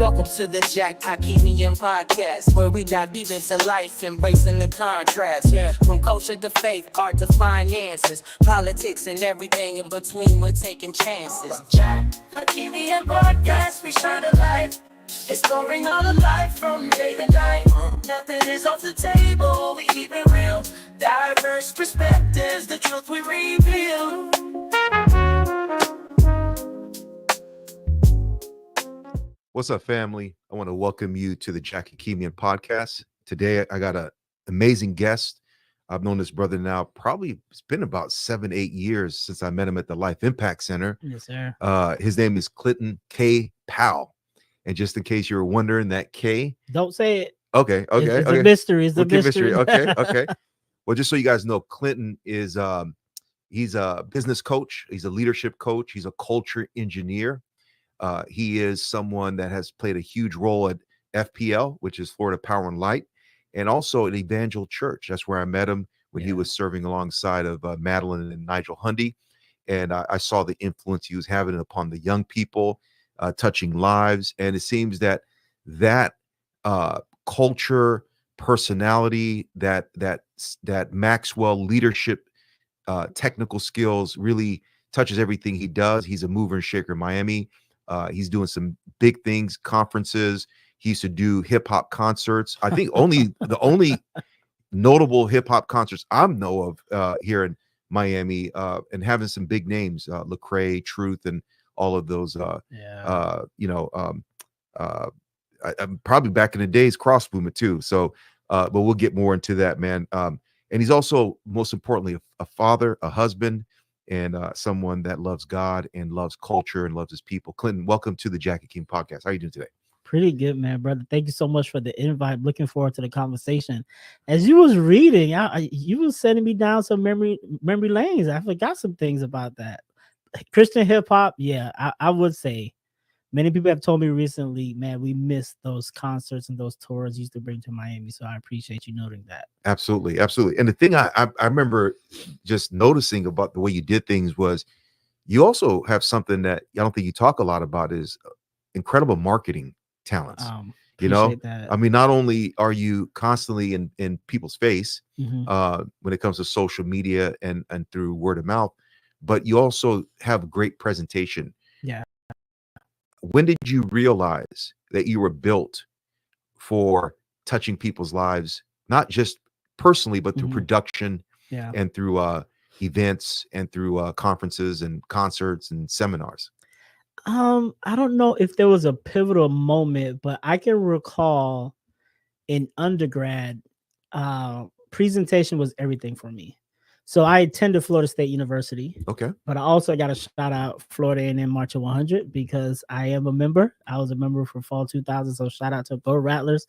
Welcome to the Hakimian podcast, where we dive deep into life, embracing the contrast. From culture to faith, art to finances, politics and everything in between, we're taking chances. Hakimian podcast, we shine a light, exploring all of life from day to night. Nothing is off the table, we keep it real. Diverse perspectives, the truth we reveal. What's up, family? I want to welcome you to the Hakimian podcast. Today, I got an amazing guest. I've known this brother now, probably it's been about 7-8 years since I met him at the Life Impact Center. Yes, sir. His name is Clinton K. Powell. And just in case you were wondering, that K. Don't say it. Okay. It's a mystery. It's a mystery. Okay. Well, just so you guys know, Clinton is he's a business coach. He's a leadership coach. He's a culture engineer. He is someone that has played a huge role at FPL, which is Florida Power and Light, and also at Evangel Church. That's where I met him when he was serving alongside of Madeline and Nigel Hundy. And I saw the influence he was having upon the young people, touching lives. And it seems that culture, personality, that Maxwell leadership, technical skills really touches everything he does. He's a mover and shaker in Miami. He's doing some big things, conferences. He used to do hip hop concerts. I think the only notable hip hop concerts I know of here in Miami, and having some big names, Lecrae, Truth, and all of those. Probably back in the days, Cross Movement too. So, but we'll get more into that, man. And he's also, most importantly, a father, a husband, and someone that loves God and loves culture and loves his people. Clinton, welcome to the Hakimian podcast. How are you doing today? Pretty good, man, brother. Thank you so much for the invite. Looking forward to the conversation. As you was reading, you was sending me down some memory lanes. I forgot some things about that. Christian hip hop, I would say. Many people have told me recently, man, we missed those concerts and those tours you used to bring to Miami. So I appreciate you noting that. Absolutely. And the thing I remember just noticing about the way you did things was you also have something that I don't think you talk a lot about is incredible marketing talents. That. I mean, not only are you constantly in people's face when it comes to social media and through word of mouth, but you also have great presentation. Yeah. When did you realize that you were built for touching people's lives, not just personally, but through production and through events and through conferences and concerts and seminars? I don't know if there was a pivotal moment, but I can recall in undergrad, presentation was everything for me. So I attended Florida State University. Okay. But I also got to shout out Florida A&M March of 100 because I am a member. I was a member for fall 2000. So shout out to Go Rattlers.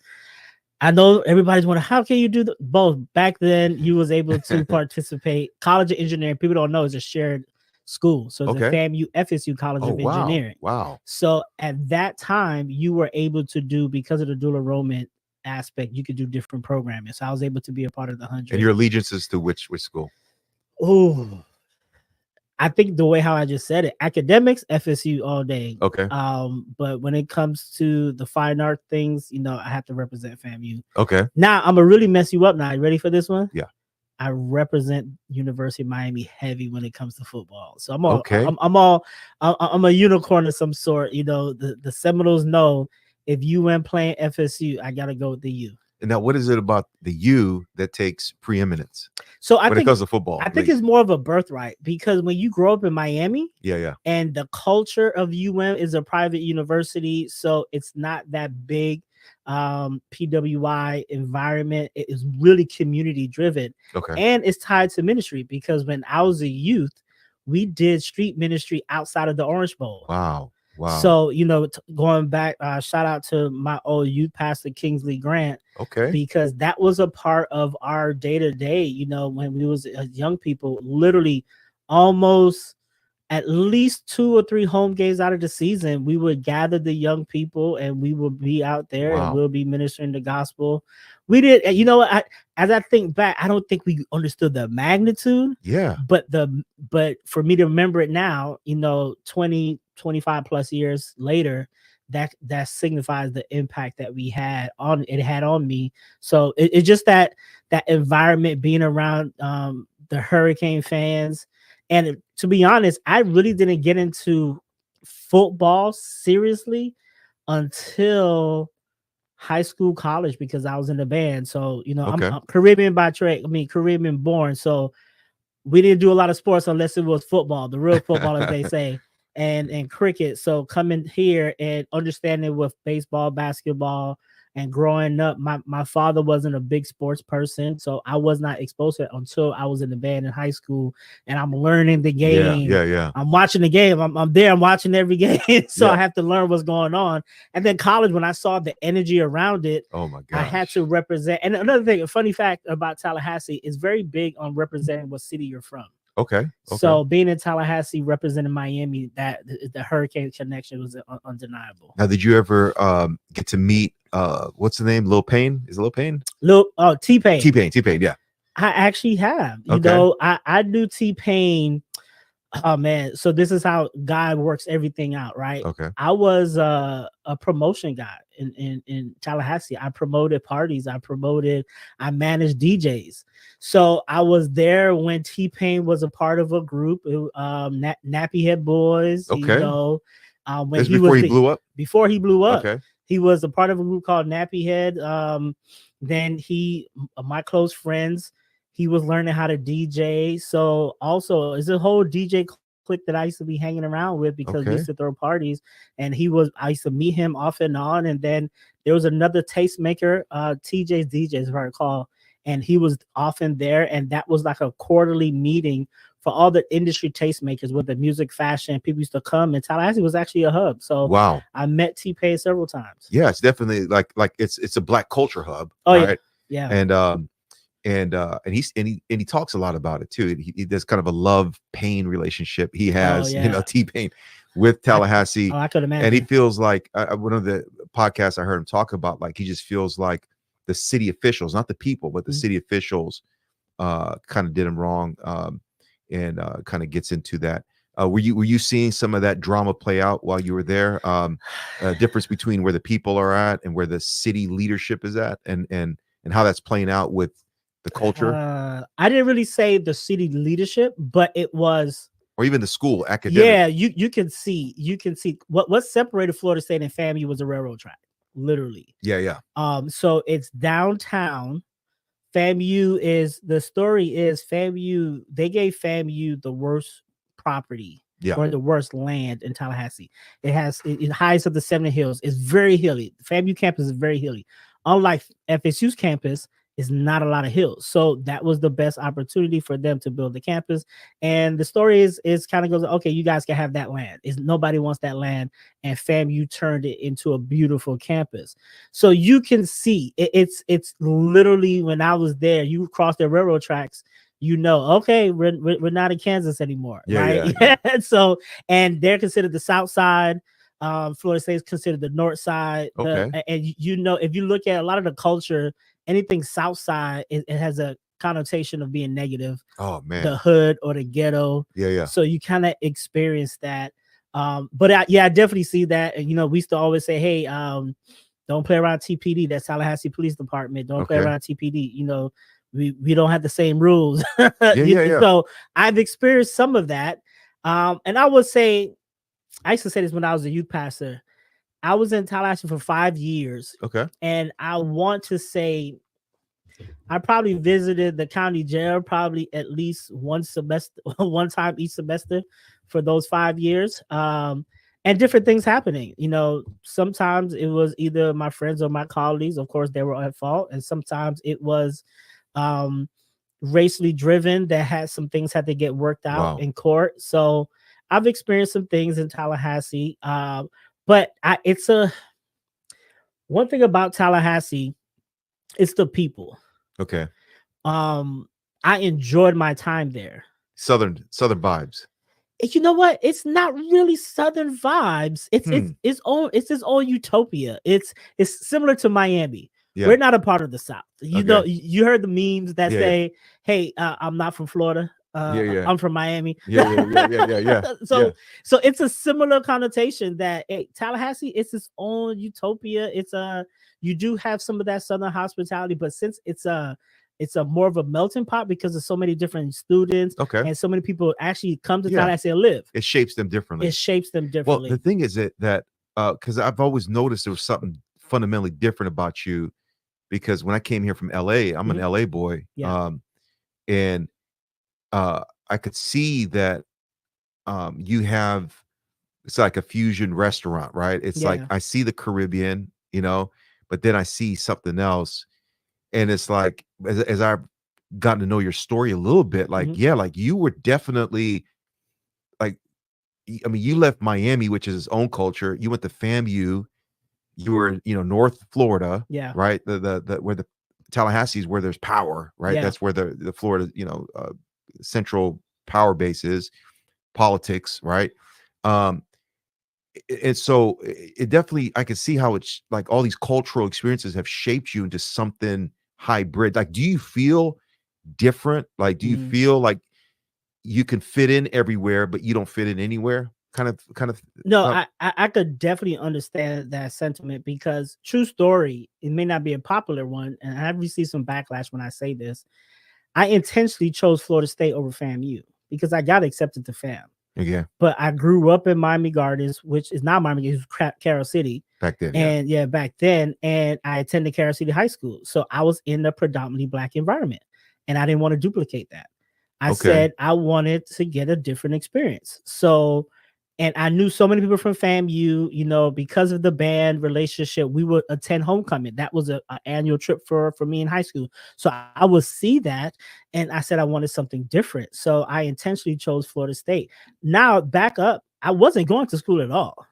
I know everybody's wondering, how can you do both? Back then, you was able to participate. College of Engineering, people don't know, is a shared school. So it's the FAMU FSU College of Engineering. Wow. So at that time, you were able to do, because of the dual enrollment aspect, you could do different programming. So I was able to be a part of the 100. And your allegiances to which school? Oh, I think the way how I just said it, academics, FSU all day. Okay. But when it comes to the fine art things, I have to represent FAMU. Okay. Now I'm gonna really mess you up. Now, you ready for this one? Yeah. I represent University of Miami heavy when it comes to football. So I'm a unicorn of some sort. The Seminoles know if you went playing FSU, I gotta go with the U. And now, what is it about the U that takes preeminence? So when it comes to football, I think it's more of a birthright, because when you grow up in Miami, and the culture of UM is a private university, so it's not that big PWI environment. It is really community driven, and it's tied to ministry, because when I was a youth, we did street ministry outside of the Orange Bowl. Wow. So, going back, shout out to my old youth pastor, Kingsley Grant. Okay. Because that was a part of our day to day, when we was young people, literally almost at least 2 or 3 home games out of the season, we would gather the young people and we would be out there and we'll be ministering the gospel. We did, as I think back, I don't think we understood the magnitude. Yeah. But for me to remember it now, 20, 25 plus years later, that signifies the impact that it had on me. So it's just that environment, being around the Hurricane fans. And to be honest, I really didn't get into football seriously until high school, college, because I was in the band. So, Okay. I'm Caribbean by trade. I mean, Caribbean born. So we didn't do a lot of sports unless it was football, the real football, as they say, and cricket. So coming here and understanding with baseball, basketball, and growing up, my father wasn't a big sports person, so I was not exposed to it until I was in the band in high school, and I'm learning the game. Yeah. I'm watching the game. I'm there. I'm watching every game, so Yeah. I have to learn what's going on. And then college, when I saw the energy around it, Oh my I had gosh. to represent. And another thing, a funny fact about Tallahassee, is very big on representing what city you're from. Okay. So being in Tallahassee, representing Miami, that the Hurricane connection was undeniable. Now, did you ever get to meet what's the name? Lil Payne? Is it Lil Payne? T-Pain. T-Pain, yeah. I actually have. Okay. I knew T-Pain. Oh man, so this is how God works everything out, right? Okay. I was a promotion guy in Tallahassee. I promoted parties. I managed DJs. So I was there when T-Pain was a part of a group, Nappy Head Boys. Okay. When This before he blew up? Before he blew up. Okay. He was a part of a group called Nappy Head. Then my close friends, he was learning how to DJ. So also, it's a whole DJ clique that I used to be hanging around with, because we used to throw parties, and I used to meet him off and on. And then there was another tastemaker, TJ's DJs, if I recall, and he was often there. And that was like a quarterly meeting for all the industry tastemakers with the music, fashion. People used to come, and Tallahassee was actually a hub. So wow, I met T-Pain several times. Yeah, it's definitely like it's a Black culture hub. Oh right? Yeah. And he talks a lot about it too. He does kind of a love-pain relationship he has, T-Pain with Tallahassee. I could imagine. And he feels like one of the podcasts I heard him talk about, like he just feels like the city officials, not the people, but the city officials kind of did him wrong, and kind of gets into that. Were you seeing some of that drama play out while you were there? Difference between where the people are at and where the city leadership is at, and how that's playing out with the culture? I didn't really say the city leadership, but it was, or even the school academic. Yeah, you can see what separated Florida State and FAMU was a railroad track, literally. Yeah. So it's downtown. FAMU the story is FAMU, they gave FAMU the worst property, or the worst land in Tallahassee. It highs up the 70 hills. It's very hilly. FAMU campus is very hilly. Unlike FSU's campus, is not a lot of hills. So that was the best opportunity for them to build the campus. And the story is kind of goes, okay, you guys can have that land. Nobody wants that land. And FAMU turned it into a beautiful campus. So you can see it's literally, when I was there, you cross the railroad tracks, okay, we're not in Kansas anymore. Right. Yeah. So, and they're considered the South Side. Florida State is considered the North Side. Okay. And if you look at a lot of the culture, anything South Side, it has a connotation of being negative. Oh man, the hood or the ghetto. Yeah. So you kind of experience that. But I definitely see that. And we used to always say, hey, don't play around TPD. That's Tallahassee Police Department. Don't play around TPD. We don't have the same rules. Yeah. So I've experienced some of that. And I would say, I used to say this when I was a youth pastor. I was in Tallahassee for 5 years. Okay. And I want to say I probably visited the county jail probably at least one time each semester for those 5 years. And different things happening. Sometimes it was either my friends or my colleagues. Of course, they were at fault. And sometimes it was racially driven, that had some things had to get worked out in court. So I've experienced some things in Tallahassee. But one thing about Tallahassee, it's the people. Okay. I enjoyed my time there. Southern vibes. You know what? It's not really Southern vibes. It's its own utopia. It's similar to Miami. Yeah. We're not a part of the South. You heard the memes that say, "Hey, I'm not from Florida. Yeah. I'm from Miami. Yeah. So it's a similar connotation that Tallahassee, it's its own utopia. It's you do have some of that Southern hospitality, but since it's a more of a melting pot because of so many different students Okay. and so many people actually come to Yeah. Tallahassee and live. It shapes them differently. It shapes them Well, differently. the thing is that because I've always noticed there was something fundamentally different about you, because when I came here from LA, I'm an LA boy. Yeah. And I could see that you have, it's like a fusion restaurant, right? It's like Yeah. I see the Caribbean, but then I see something else. And it's like as I've gotten to know your story a little bit, like, yeah, like you were definitely like, I mean, you left Miami, which is its own culture. You went to FAMU. You were, North Florida, Yeah. right? The where the Tallahassee is where there's power, right? Yeah. That's where the Florida, central power base is, politics, right? And so it definitely, I can see how it's like all these cultural experiences have shaped you into something hybrid. Like, do you feel different? Like, do you feel like you can fit in everywhere, but you don't fit in anywhere? Kind of. No, I could definitely understand that sentiment because true story, it may not be a popular one, and I received some backlash when I say this. I intentionally chose Florida State over FAMU because I got accepted to FAM. Yeah. But I grew up in Miami Gardens, which is not Miami, it was Carroll City. Back then. And back then. And I attended Carroll City High School. So I was in a predominantly Black environment. And I didn't want to duplicate that. I said I wanted to get a different experience. So, and I knew so many people from FAMU, because of the band relationship, we would attend homecoming. That was an annual trip for me in high school. So I would see that. And I said I wanted something different. So I intentionally chose Florida State. Now, back up, I wasn't going to school at all.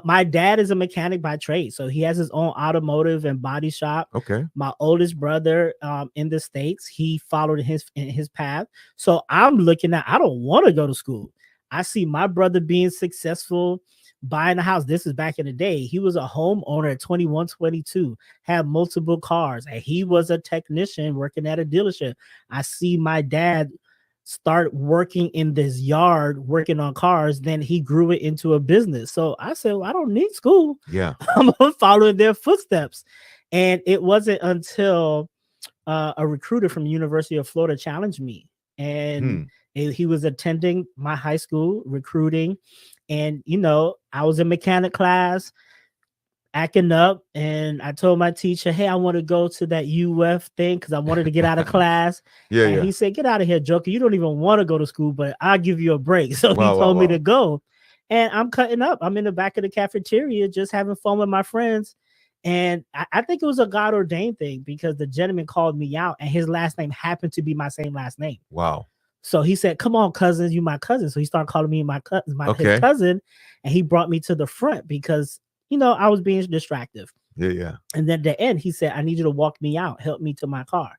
My dad is a mechanic by trade. So he has his own automotive and body shop. Okay. My oldest brother in the States, he followed his path. So I'm looking at, I don't want to go to school. I see my brother being successful, buying a house. This is back in the day. He was a homeowner at 21, 22, had multiple cars, and he was a technician working at a dealership. I see my dad start working in this yard, working on cars. Then he grew it into a business. So I said, well, I don't need school. Yeah. I'm following their footsteps. And it wasn't until a recruiter from the University of Florida challenged me. And he was attending my high school recruiting. And, I was in mechanic class acting up. And I told my teacher, hey, I want to go to that UF thing because I wanted to get out of class. And he said, get out of here, Joker. You don't even want to go to school, but I'll give you a break. So he told me to go. And I'm cutting up. I'm in the back of the cafeteria just having fun with my friends. And I think it was a God ordained thing because the gentleman called me out and his last name happened to be my same last name. Wow. So he said, come on, cousins, you my cousin. So he started calling me his cousin, and he brought me to the front because, I was being distractive. Yeah. And then at the end, he said, I need you to walk me out, help me to my car.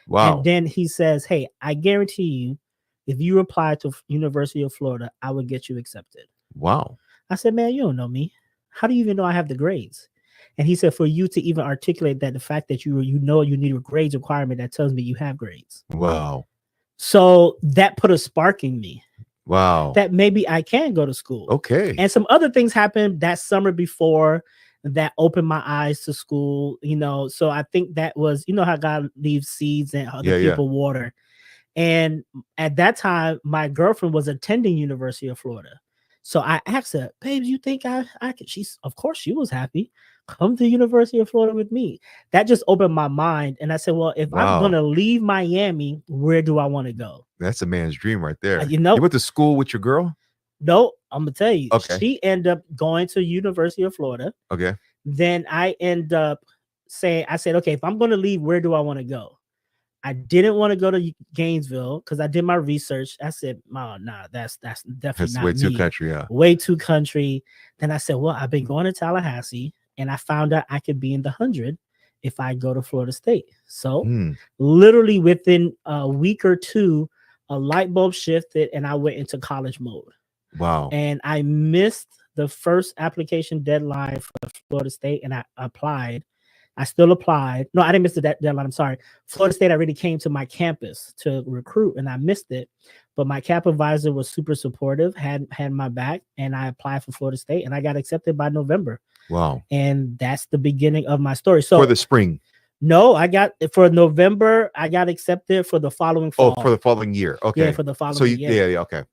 Wow. And then he says, hey, I guarantee you, if you apply to University of Florida, I will get you accepted. Wow. I said, man, you don't know me. How do you even know I have the grades? And he said, for you to even articulate that, the fact that you need a grades requirement, that tells me you have grades. Wow. So that put a spark in me. Wow. That maybe I can go to school. Okay. And some other things happened that summer before that opened my eyes to school, So I think that was, how God leaves seeds and other people water. And at that time, my girlfriend was attending University of Florida. So I asked her, babe, you think I could? Of course, she was happy. Come to University of Florida with me. That just opened my mind. And I said, well, if I'm going to leave Miami, where do I want to go? That's a man's dream right there. You went to school with your girl? No, I'm going to tell you. Okay. She ended up going to University of Florida. Okay. Then I end up saying, I said, okay, if I'm going to leave, where do I want to go? I didn't want to go to Gainesville because I did my research. I said, oh, nah, that's definitely not way me. Too country, yeah. Way too country. Then I said, well, I've been going to Tallahassee, and I found out I could be in the 100 if I go to Florida State. So literally within a week or two, a light bulb shifted, and I went into college mode. Wow. And I missed the first application deadline for Florida State, and I applied. I still applied. No, I didn't miss the deadline. I'm sorry. Florida State already came to my campus to recruit, and I missed it. But my cap advisor was super supportive, had my back, and I applied for Florida State, and I got accepted by November. Wow. And that's the beginning of my story. So for the spring. No, I got for November. I got accepted for the following fall. Oh, for the following year. Okay. Yeah, for the following year. Yeah. Okay.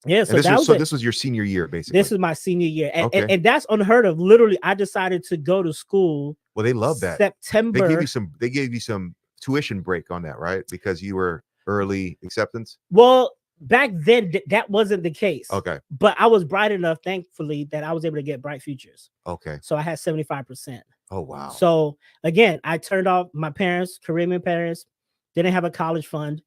Yeah. So this was your senior year, basically. This is my senior year, and that's unheard of. Literally, I decided to go to school. Well, they love that. September. They gave you some tuition break on that, right? Because you were early acceptance. Well, back then that wasn't the case. Okay. But I was bright enough, thankfully, that I was able to get Bright Futures. Okay. So I had 75%. Oh, wow. So again, I turned off my parents, Caribbean parents, didn't have a college fund.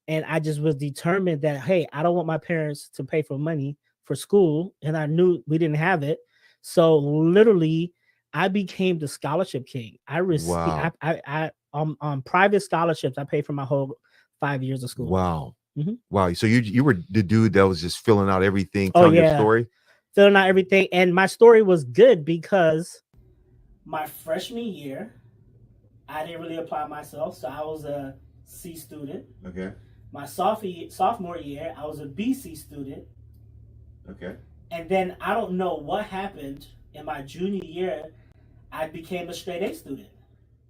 And I just was determined that, hey, I don't want my parents to pay for money for school. And I knew we didn't have it. So literally, I became the scholarship king. I received I on private scholarships. I paid for my whole 5 years of school. Wow. Mm-hmm. Wow. So you were the dude that was just filling out everything, telling your story? Filling out everything. And my story was good because my freshman year, I didn't really apply myself. So I was a C student. Okay. My sophomore year, I was a BC student. Okay. And then I don't know what happened in my junior year, I became a straight A student.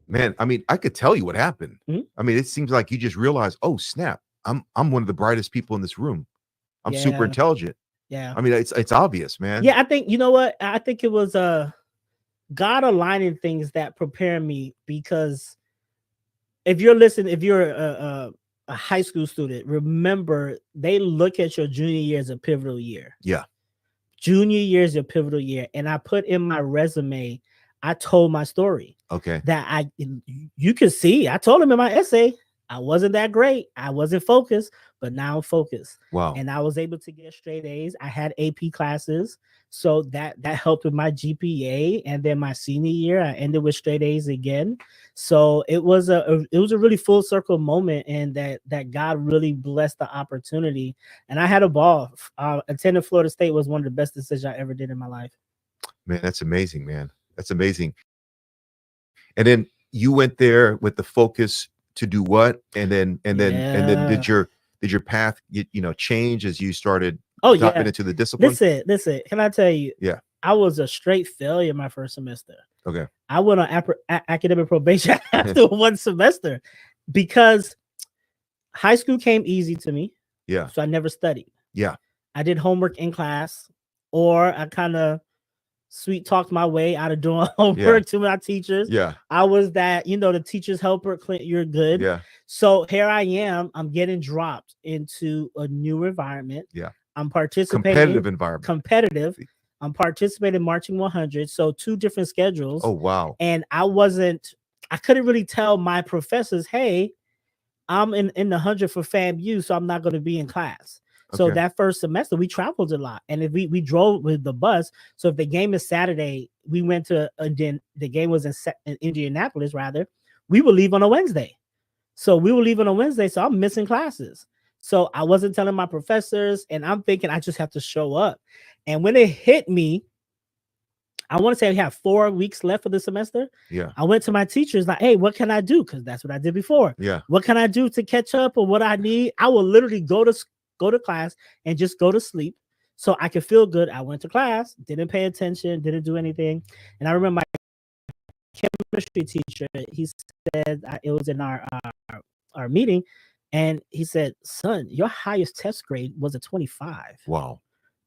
Man, I mean, I could tell you what happened. Mm-hmm. I mean, it seems like you just realized, oh snap, I'm one of the brightest people in this room. I'm super intelligent. Yeah. I mean, it's obvious, man. Yeah, I think, you know what? I think it was God aligning things that prepare me, because if you're a high school student, remember they look at your junior year as a pivotal year. Yeah. Junior year is your pivotal year. And I put in my resume, I told my story. Okay. That you can see, I told him in my essay, I wasn't that great. I wasn't focused, but now I'm focused. Wow. And I was able to get straight A's. I had AP classes. So that helped with my GPA. And then my senior year, I ended with straight A's again. So it was a really full circle moment, and that God really blessed the opportunity. And I had a ball. Attending Florida State was one of the best decisions I ever did in my life. Man, that's amazing, man. That's amazing. And then you went there with the focus to do what? And then did your path change as you started dropping into the discipline? Listen, can I tell you? Yeah. I was a straight failure my first semester. Okay. I went on academic probation after one semester because high school came easy to me. Yeah. So I never studied. Yeah. I did homework in class, or I kind of sweet talked my way out of doing homework to my teachers. Yeah. I was that, the teacher's helper, Clint, you're good. Yeah. So here I am. I'm getting dropped into a new environment. Yeah. I'm participating. Competitive environment. Competitive. I'm participating in Marching 100. So 2 different schedules. Oh, wow. And I couldn't really tell my professors, hey, I'm in the 100 for FAMU, so I'm not going to be in class. So that first semester, we traveled a lot. And if we drove with the bus. So if the game is Saturday, we went to, the game was in Indianapolis, rather. We would leave on a Wednesday. So we were leaving on Wednesday. So I'm missing classes. So I wasn't telling my professors, and I'm thinking I just have to show up. And when it hit me, I want to say we have 4 weeks left for the semester. Yeah. I went to my teachers like, hey, what can I do? Because that's what I did before. Yeah. What can I do to catch up, or what I need? I will literally go to class and just go to sleep so I could feel good. I went to class, didn't pay attention, didn't do anything. And I remember my chemistry teacher, he said, it was in our meeting, and he said, son, your highest test grade was a 25. Wow.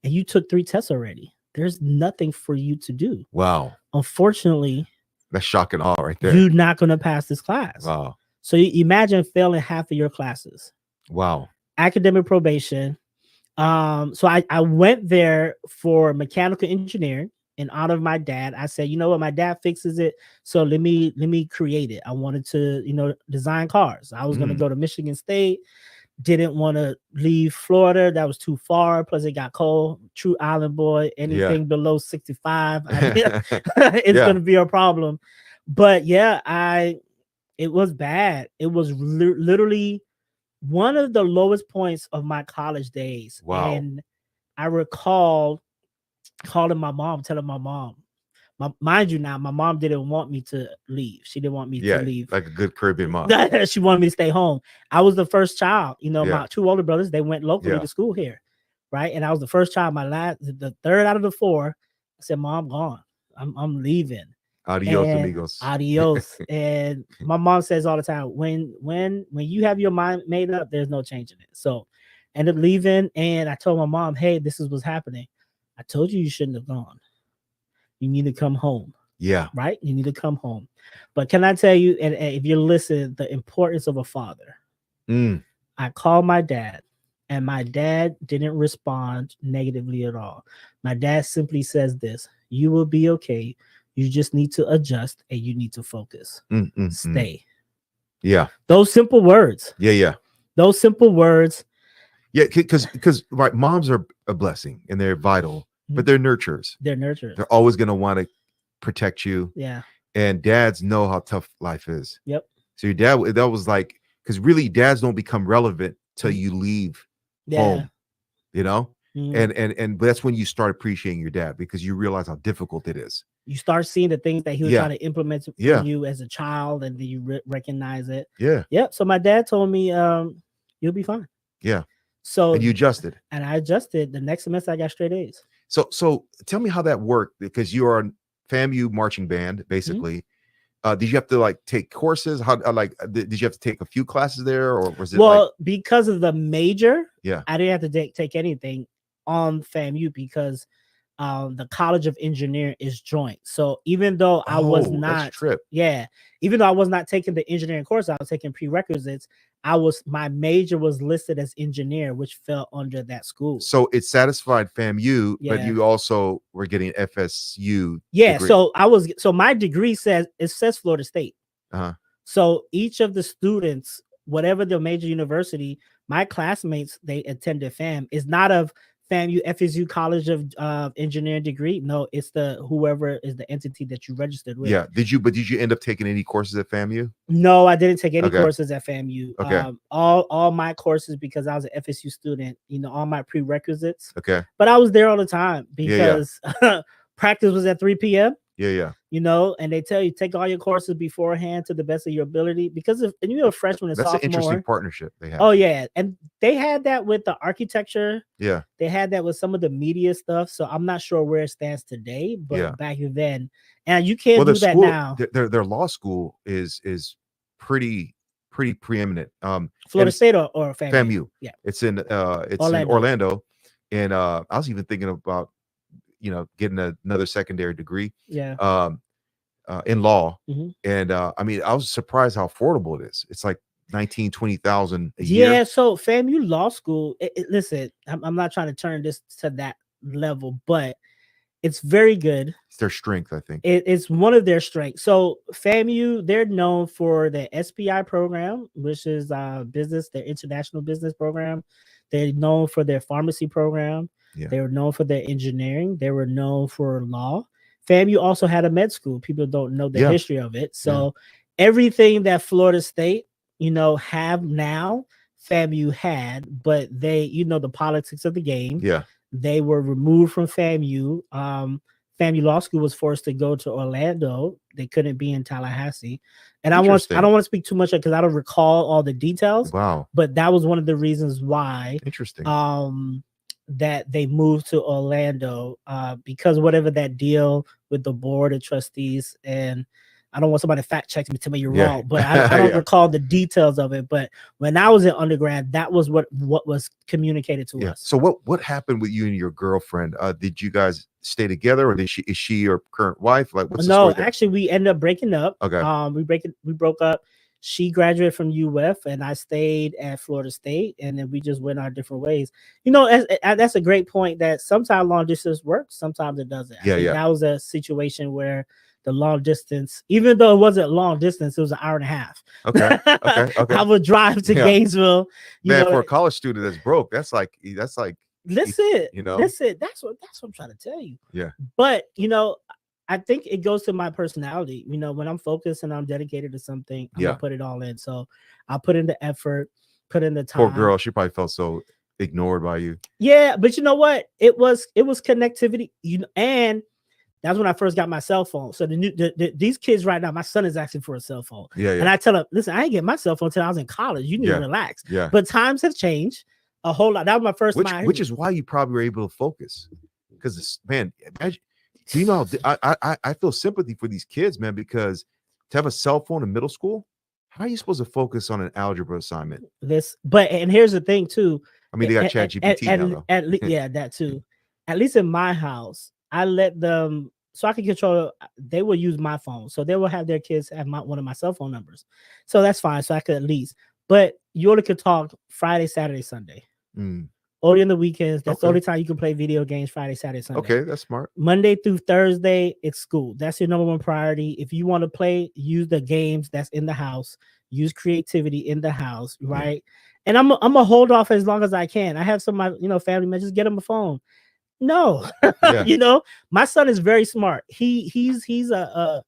And you took 3 tests already. There's nothing for you to do. Wow. Unfortunately, that's shock and awe right there. You're not going to pass this class. Wow. So you imagine failing half of your classes. Wow. Academic probation. So I went there for mechanical engineering in honor of my dad. I said, you know what, my dad fixes it, so let me create it. I wanted to, design cars. I was going to go to Michigan State. Didn't want to leave Florida. That was too far. Plus, it got cold. True island boy. Anything below 65, it's going to be a problem. But it was bad. It was literally one of the lowest points of my college days. Wow. And I recall calling my mom, telling my mom, Mind you, now my mom didn't want me to leave. She didn't want me to leave. Like a good Caribbean mom. She wanted me to stay home. I was the first child. You know, Yeah. my 2 older brothers, they went locally to school here, right? And I was the first child. The third out of the 4. I said, "Mom, I'm gone. I'm leaving." Adios, amigos. Adios. And my mom says all the time, when you have your mind made up, there's no changing it. So ended up leaving, and I told my mom, "Hey, this is what's happening. I told you shouldn't have gone. You need to come home." Yeah. Right? You need to come home. But can I tell you, and if you're listening, the importance of a father. I called my dad, and my dad didn't respond negatively at all. My dad simply says this: "You will be okay. You just need to adjust, and you need to focus. Stay." Yeah. Those simple words. Yeah. Those simple words. Yeah, because right, moms are a blessing and they're vital, but they're nurturers. They're nurturers. They're always going to want to protect you. Yeah. And dads know how tough life is. Yep. So your dad, that was like, because really dads don't become relevant till you leave home, you know? And that's when you start appreciating your dad, because you realize how difficult it is. You start seeing the things that he was trying to implement for you as a child, and then you recognize it. Yeah. Yep. So my dad told me, "You'll be fine." Yeah. So and you adjusted. And I adjusted. The next semester I got straight A's. So tell me how that worked, because you are a FAMU marching band, basically. Did you have to like take courses? How did you have to take a few classes there, or was it because of the major? Yeah, I didn't have to take anything on FAMU because the College of Engineering is joint. So even though I was not, even though I was not taking the engineering course, I was taking prerequisites. My major was listed as engineer, which fell under that school. So it satisfied FAMU, but you also were getting FSU. Yeah. Degree. So my degree says Florida State. So each of the students, whatever the major university, my classmates, they attended FAM, is not of FAMU, FSU College of Engineering degree. No, it's whoever is the entity that you registered with. Yeah. Did you end up taking any courses at FAMU? No, I didn't take any courses at FAMU. Okay. All my courses, because I was an FSU student, all my prerequisites. Okay. But I was there all the time because practice was at 3 p.m. Yeah. And they tell you take all your courses beforehand to the best of your ability, because if you're a freshman and sophomore. That's an interesting partnership they have. Oh yeah, and they had that with the architecture. Yeah, they had that with some of the media stuff. So I'm not sure where it stands today, but back then, and you can't do that now. Their law school is pretty preeminent. Florida State or FAMU? FAMU. Yeah, it's in Orlando, and I was even thinking about getting another secondary degree in law. And I mean, I was surprised how affordable it is. It's like 19,000-20,000 a year. Yeah, so FAMU Law School, listen, I'm not trying to turn this to that level, but it's very good. It's their strength, I think. It's one of their strengths. So FAMU, they're known for their SPI program, which is business, their international business program. They're known for their pharmacy program. Yeah. They were known for their engineering. They were known for law. FAMU also had a med school. People don't know the history of it. So everything that Florida State, have now, FAMU had, but they, the politics of the game. Yeah. They were removed from FAMU. FAMU Law School was forced to go to Orlando. They couldn't be in Tallahassee. And I don't want to speak too much because I don't recall all the details. Wow. But that was one of the reasons why. Interesting. That they moved to Orlando because whatever that deal with the board of trustees, and I don't want somebody to fact check me, tell me you're wrong, but I don't recall the details of it. But when I was in undergrad, that was what was communicated to us. So what happened with you and your girlfriend? Did you guys stay together, or is she your current wife? Like, what's the story there? Actually, we ended up breaking up. Okay. We broke up. She graduated from UF, and I stayed at Florida State, and then we just went our different ways. That's a great point. That sometimes long distance works, sometimes it doesn't. That was a situation where the long distance, even though it wasn't long distance, it was an hour and a half. Okay. I would drive to Gainesville. For a college student that's broke, that's like listen, that's what I'm trying to tell you. Yeah. But I think it goes to my personality. When I'm focused and I'm dedicated to something, I'm gonna put it all in. So I'll put in the effort, put in the time. Poor girl, she probably felt so ignored by you. Yeah, but you know what? It was connectivity, and That's when I first got my cell phone. So these kids right now, my son is asking for a cell phone. Yeah, yeah. And I tell him, listen, I ain't get my cell phone until I was in college. You need to relax. Yeah. But times have changed a whole lot. That was my first time. Which is why you probably were able to focus. Because man, imagine, do you know, I feel sympathy for these kids, man, because to have a cell phone in middle school, how are you supposed to focus on an algebra assignment? And here's the thing too. I mean, they got ChatGPT now, though. Yeah, that too. At least in my house, I let them, so I can control. They will use my phone, so they will have their kids have one of my cell phone numbers. So that's fine. So I could at least. But you only could talk Friday, Saturday, Sunday. Only in the weekends. That's the only time you can play video games. Friday, Saturday, Sunday. Okay, that's smart. Monday through Thursday, it's school. That's your number one priority. If you want to play, use the games that's in the house. Use creativity in the house, right? And I'm gonna hold off as long as I can. I have some of my family members, just get them a phone. No, my son is very smart. He's a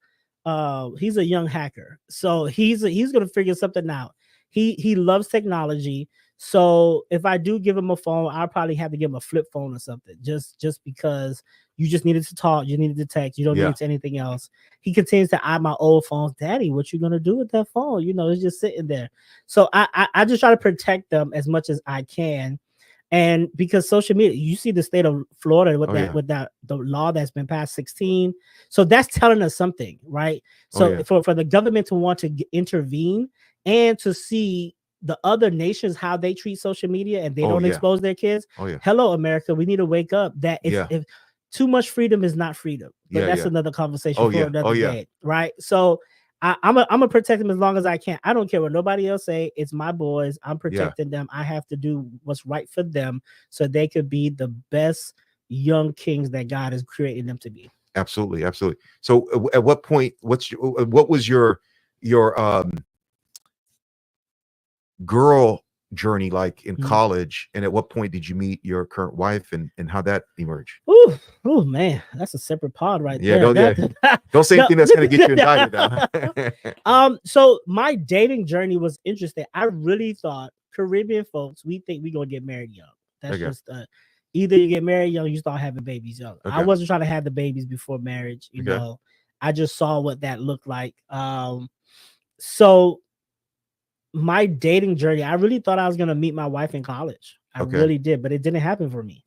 young hacker, so he's gonna figure something out. He loves technology. So if I do give him a phone, I'll probably have to give him a flip phone or something, just because you just needed to talk, you needed to text, you don't need anything else. He continues to eye my old phones. Daddy, what you gonna do with that phone? It's just sitting there. So I just try to protect them as much as I can. And because social media, you see the state of Florida with the law that's been passed 16. So that's telling us something, right? So for the government to want to intervene and to see the other nations, how they treat social media and they don't expose their kids. Hello, America. We need to wake up that if too much freedom is not freedom. But that's another conversation for another day, right? So I'm gonna protect them as long as I can. I don't care what nobody else say. It's my boys. I'm protecting them. I have to do what's right for them so they could be the best young kings that God has created them to be. Absolutely, absolutely. So at what point, what was your girl journey like in college, and at what point did you meet your current wife, and how that emerged? Oh man, that's a separate pod right there. Don't say anything that's going to get you indicted now. So my dating journey was interesting. I really thought Caribbean folks, we think we're gonna get married young. That's just either you get married young, you start having babies young. I wasn't trying to have the babies before marriage, you know. I just saw what that looked like. So my dating journey, I really thought I was going to meet my wife in college. I really did, but it didn't happen for me.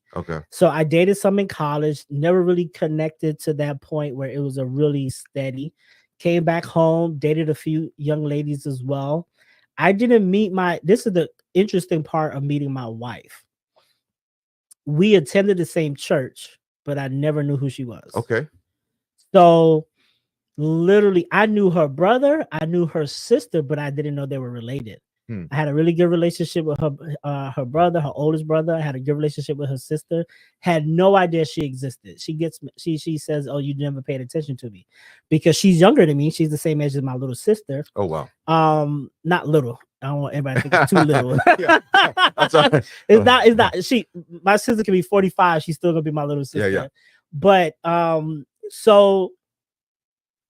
So I dated some in college, never really connected to that point where it was a really steady. Came back home, dated a few young ladies as well. I didn't meet this is the interesting part of meeting my wife. We attended the same church, but I never knew who she was. So literally, I knew her brother, I knew her sister, but I didn't know they were related. I had a really good relationship with her brother, her oldest brother. I had a good relationship with her sister. Had no idea she existed. She says, "Oh, you never paid attention to me," because she's younger than me. She's the same age as my little sister. Oh wow. Not little. I don't want everybody to think it's too little. That's all right. It's not. My sister can be 45. She's still gonna be my little sister. But so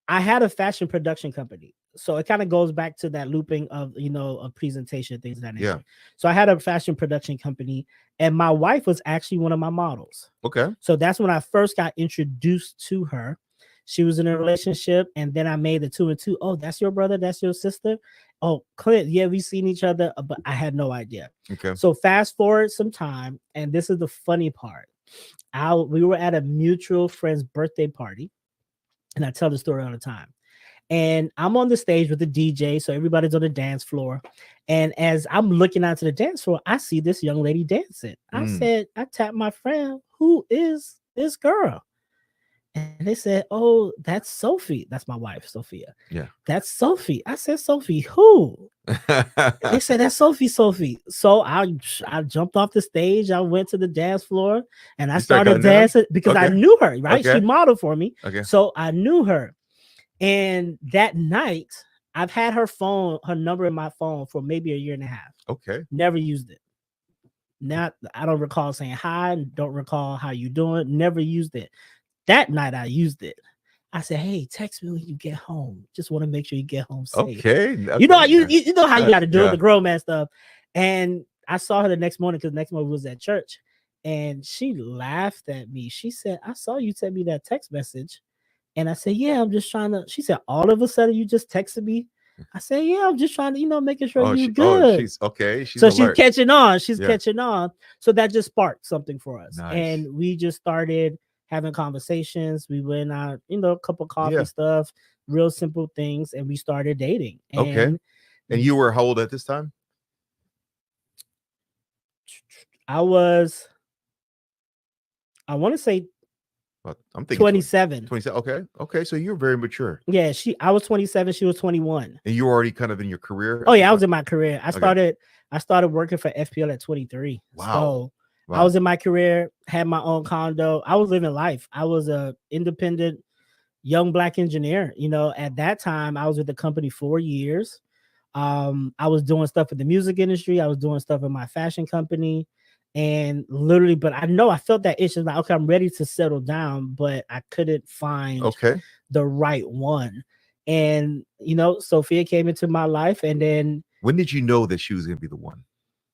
I had a fashion production company. So it kind of goes back to that looping of, a presentation, things of that nature. So I had a fashion production company, and my wife was actually one of my models. So that's when I first got introduced to her. She was in a relationship, and then I made the 2 and 2. Oh, that's your brother, that's your sister. Oh, Clint, yeah, we've seen each other, but I had no idea. So fast forward some time, and this is the funny part. We were at a mutual friend's birthday party, and I tell the story all the time. And I'm on the stage with the DJ, so everybody's on the dance floor. And as I'm looking out to the dance floor, I see this young lady dancing. I tapped my friend, "Who is this girl?" And they said, "Oh, that's Sophie." That's my wife, Sophia. That's Sophie. I said, "Sophie, who?" They said, "That's Sophie." So I jumped off the stage. I went to the dance floor and I started dancing because I knew her, right? She modeled for me. So I knew her. And that night, I've had her number in my phone for maybe a year and a half. Never used it. I don't recall saying hi. Don't recall how you doing. Never used it. That night, I used it. I said, "Hey, text me when you get home. Just want to make sure you get home safe." You know how you got to do it, the grown man stuff. And I saw her the next morning because the next morning we was at church, and she laughed at me. She said, "I saw you send me that text message, And I said, yeah, I'm just trying to. She said, all of a sudden you just texted me. I said, yeah, I'm just trying to, making sure Oh, you good. she's okay. She's So she's alert. catching on. She's Yeah. catching on. So that just sparked something for us. Nice. And we just started having conversations. We went out, a cup of coffee Yeah. stuff, real simple things, and we started dating. Okay. And you were how old at this time? I want to say Well, I'm thinking 27. 27. Okay. So you're very mature. Yeah, I was 27, she was 21. And you were already kind of in your career? Oh yeah, I was in my career. I Okay. started working for FPL at 23. Wow. So Wow. I was in my career, had my own condo. I was living life. I was a independent young Black engineer. At that time, I was with the company 4 years. I was doing stuff in the music industry. I was doing stuff in my fashion company. And literally, but I felt that itch. Like, okay, I'm ready to settle down, but I couldn't find the right one. And Sophia came into my life, and then when did you know that she was going to be the one?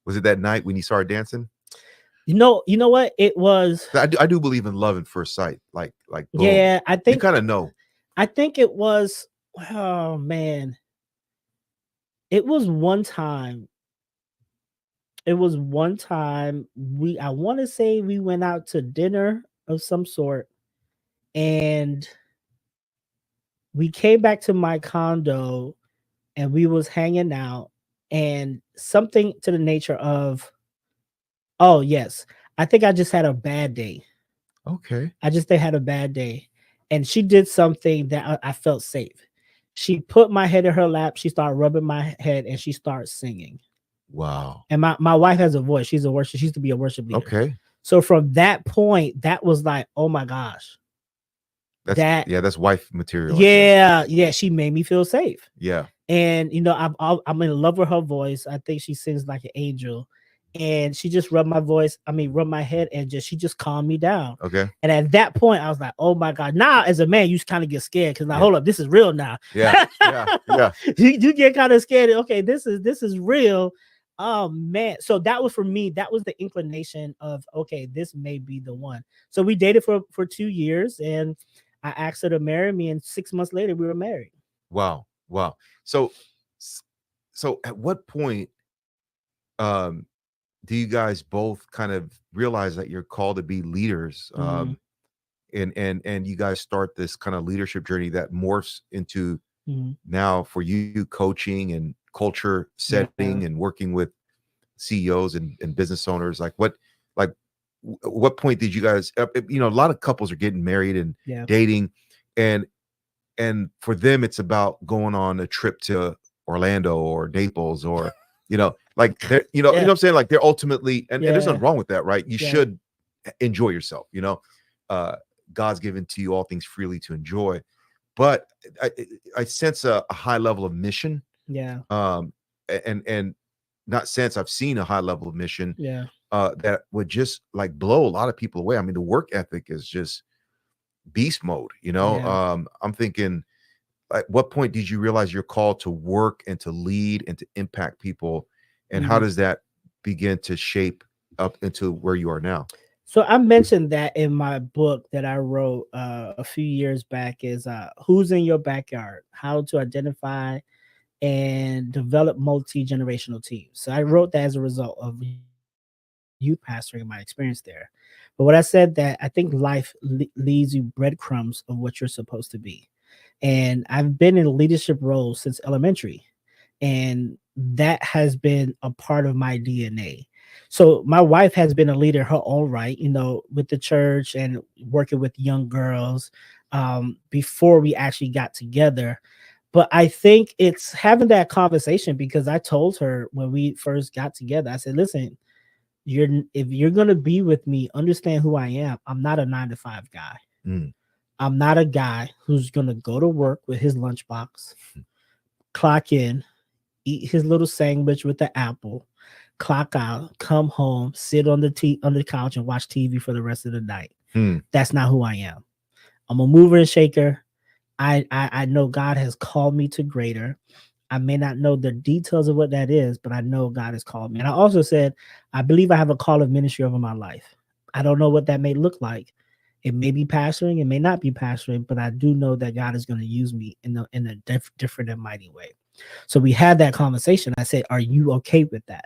Was it that night when you started dancing? You know what it was. I do believe in love at first sight. Like boom. Yeah, I think you kind of know. I think it was. Oh man, it was one time. I want to say we went out to dinner of some sort, and we came back to my condo, and we was hanging out, and something to the nature of, oh yes, I think I just had a bad day. Okay. They had a bad day, and she did something that I felt safe. She put my head in her lap. She started rubbing my head, and she started singing. Wow. And my wife has a voice. She used to be a worship leader. Okay. So from that point, that was like, oh my gosh. That's wife material. Yeah. She made me feel safe. Yeah. And I'm in love with her voice. I think she sings like an angel. And she just rubbed my head, and she just calmed me down. Okay. And at that point, I was like, oh my God. Now, as a man, you kind of get scared because now, hold up, this is real now. Yeah. You get kind of scared. Okay, this is real. Oh man. So that was for me, that was the inclination of, okay, this may be the one. So we dated for 2 years, and I asked her to marry me, and 6 months later we were married. Wow. So at what point do you guys both kind of realize that you're called to be leaders? And you guys start this kind of leadership journey that morphs into now for you coaching and culture setting and working with CEOs and business owners. Like what point did you guys, a lot of couples are getting married and dating, and for them it's about going on a trip to Orlando or Naples or like they're you know what I'm saying, like they're ultimately and there's nothing wrong with that, right? You should enjoy yourself. God's given to you all things freely to enjoy, but I sense a high level of mission. And not sense, I've seen a high level of mission that would just like blow a lot of people away. I mean, the work ethic is just beast mode. I'm thinking, at what point did you realize you're called to work and to lead and to impact people, and how does that begin to shape up into where you are now? So I mentioned that in my book that I wrote a few years back, is Who's in Your Backyard? How to Identify and Develop Multi-Generational Teams. So I wrote that as a result of youth pastoring and my experience there. But what I said, that I think life leads you breadcrumbs of what you're supposed to be. And I've been in leadership roles since elementary, and that has been a part of my DNA. So my wife has been a leader her own right, with the church and working with young girls before we actually got together. But I think it's having that conversation, because I told her when we first got together, I said, listen, if you're going to be with me, understand who I am. I'm not a 9-to-5 guy. I'm not a guy who's going to go to work with his lunchbox, clock in, eat his little sandwich with the apple, clock out, come home, sit on the couch and watch TV for the rest of the night. That's not who I am. I'm a mover and shaker. I know God has called me to greater. I may not know the details of what that is, but I know God has called me. And I also said, I believe I have a call of ministry over my life. I don't know what that may look like. It may be pastoring, it may not be pastoring, but I do know that God is going to use me in a different and mighty way. So we had that conversation. I said, "Are you okay with that?"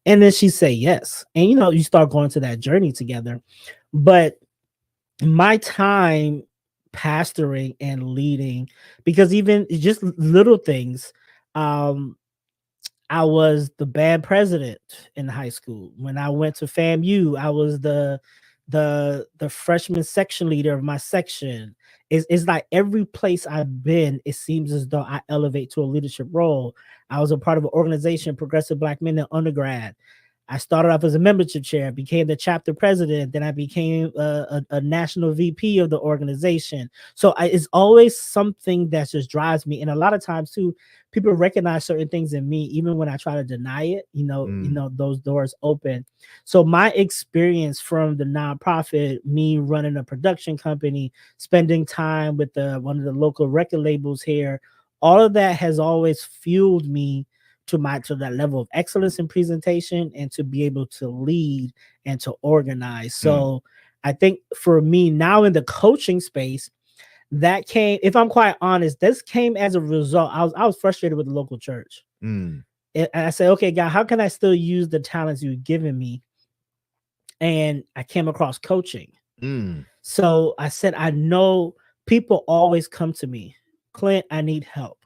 And then she said, "Yes." And you start going to that journey together. But my time pastoring and leading, because even just little things, I was the band president in high school. When I went to FAMU, I was the freshman section leader of my section. It's like every place I've been, it seems as though I elevate to a leadership role. I was a part of an organization, Progressive Black Men in undergrad. I started off as a membership chair, became the chapter president, then I became a national VP of the organization. So it's always something that just drives me. And a lot of times too, people recognize certain things in me, even when I try to deny it. Those doors open. So my experience from the nonprofit, me running a production company, spending time with one of the local record labels here, all of that has always fueled me to that level of excellence in presentation and to be able to lead and to organize. So I think for me now in the coaching space, that came, if I'm quite honest, this came as a result. I was frustrated with the local church. And I said, okay, God, how can I still use the talents you've given me? And I came across coaching. So I said, I know people always come to me, Clint, I need help.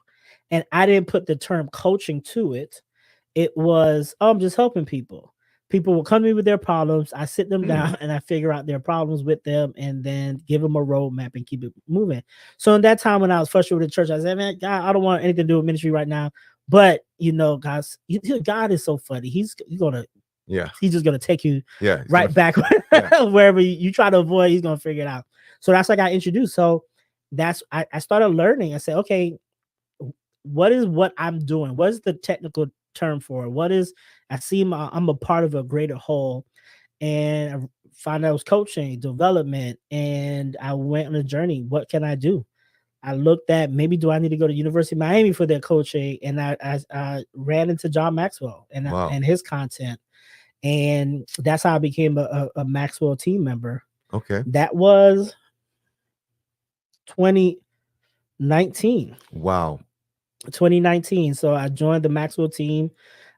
And I didn't put the term coaching to it. It was, I'm just helping people. People will come to me with their problems. I sit them down and I figure out their problems with them and then give them a roadmap and keep it moving. So in that time when I was frustrated with the church, I said, man, God, I don't want anything to do with ministry right now. But, guys, God is so funny. He's just going to take you right back wherever you try to avoid. He's going to figure it out. So that's like I introduced. So I started learning. I said, okay, what is what I'm doing? What is the technical term for it? I'm a part of a greater whole, and I found out it was coaching, development, and I went on a journey. What can I do? I looked at maybe do I need to go to University of Miami for their coaching, and I ran into John Maxwell and his content, and that's how I became a Maxwell team member. Okay, that was 2019. Wow. 2019. So I joined the Maxwell team,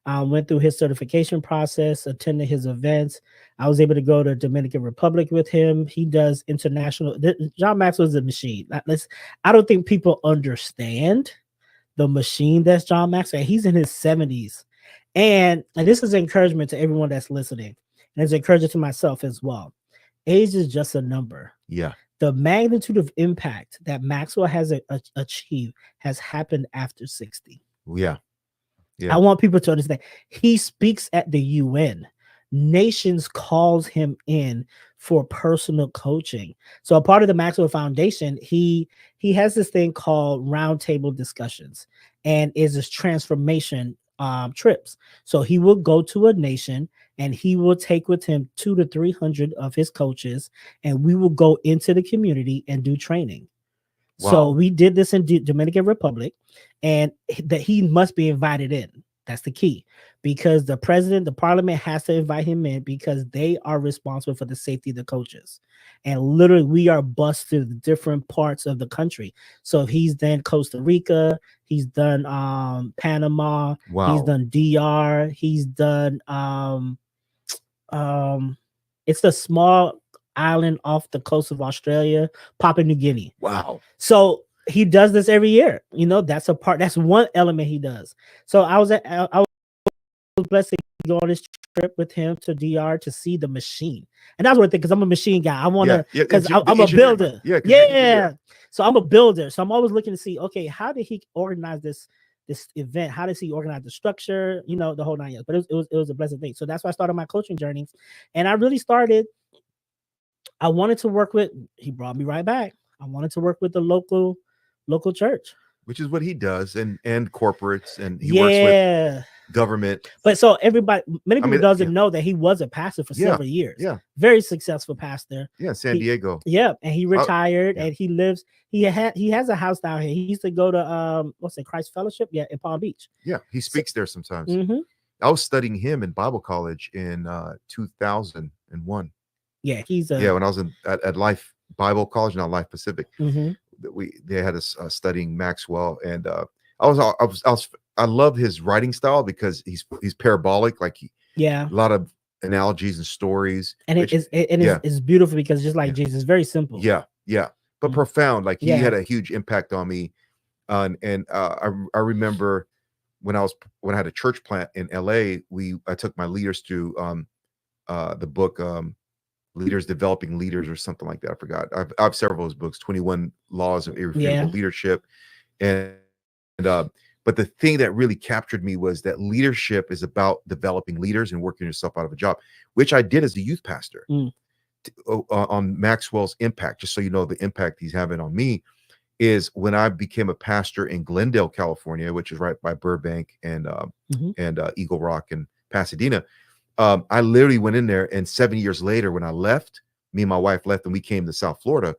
went through his certification process, attended his events. I was able to go to Dominican Republic with him. He does international. John Maxwell is a machine. I don't think people understand the machine that's John Maxwell. He's in his 70s. And this is encouragement to everyone that's listening. And it's encouragement to myself as well. Age is just a number. Yeah. The magnitude of impact that Maxwell has achieved has happened after 60. Yeah. I want people to understand. He speaks at the UN. Nations calls him in for personal coaching. So a part of the Maxwell Foundation, he has this thing called roundtable discussions, and is this transformation trips. So he will go to a nation and he will take with him 200 to 300 of his coaches, and we will go into the community and do training. Wow. So we did this in Dominican Republic, and that he must be invited in. That's the key, because the president, the parliament has to invite him in because they are responsible for the safety of the coaches. And literally we are bused to the different parts of the country. So he's done Costa Rica, he's done Panama, he's done DR, he's done it's a small island off the coast of Australia, Papua New Guinea. Wow. So he does this every year. That's one element he does. So I was blessed to go on this trip with him to DR to see the machine. And that's one thing, because I'm a machine guy. I want to, because I'm a builder. Yeah. So I'm a builder. So I'm always looking to see, okay, how did he organize this event? How does he organize the structure? The whole 9 years. But it was a blessed thing. So that's why I started my coaching journey. And I really started, I wanted to work with, he brought me right back. I wanted to work with the local church, which is what he does, and corporates, and he works with government. But so many people doesn't know that he was a pastor for several years. Yeah, very successful pastor. Yeah, San Diego. Yeah, and he retired, and he lives. He has a house down here. He used to go to Christ Fellowship, in Palm Beach. Yeah, he speaks there sometimes. I was studying him in Bible college in 2001. Yeah, he's a. Yeah, when I was at Life Bible College, now Life Pacific, Mhm. they had us studying Maxwell, and I love his writing style because he's parabolic, like Yeah, a lot of analogies and stories, and which yeah, it's beautiful because just like yeah, Jesus, very simple. yeah, but Mm. profound. Like he Yeah. had a huge impact on me, I remember when I had a church plant in LA, I took my leaders to the book Leaders Developing Leaders or something like that. I forgot. I have several of his books, 21 Laws of Irrefutable Yeah. Leadership, and but the thing that really captured me was that leadership is about developing leaders and working yourself out of a job, which I did as a youth pastor. Mm. On Maxwell's impact, just so you know the impact he's having on me, is when I became a pastor in Glendale, California, which is right by Burbank Mhm. and Eagle Rock and Pasadena. I literally went in there, and 7 years later, when I left, me and my wife left, and we came to South Florida.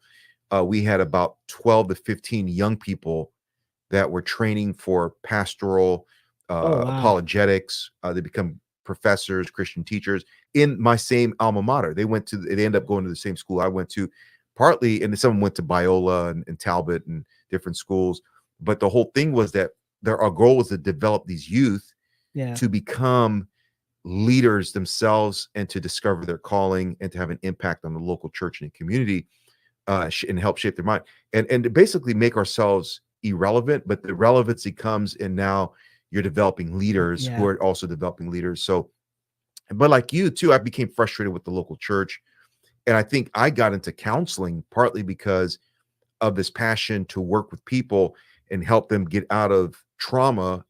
We had about 12 to 15 young people that were training for pastoral Oh wow. apologetics. They become professors, Christian teachers in my same alma mater. They end up going to the same school I went to, partly, and some went to Biola and Talbot and different schools. But the whole thing was that our goal was to develop these youth Yeah. to become leaders themselves and to discover their calling and to have an impact on the local church and community, and help shape their mind and to basically make ourselves irrelevant. But the relevancy comes in now you're developing leaders who Yeah. are also developing leaders. So, but like you too, I became frustrated with the local church, and I think I got into counseling partly because of this passion to work with people and help them get out of trauma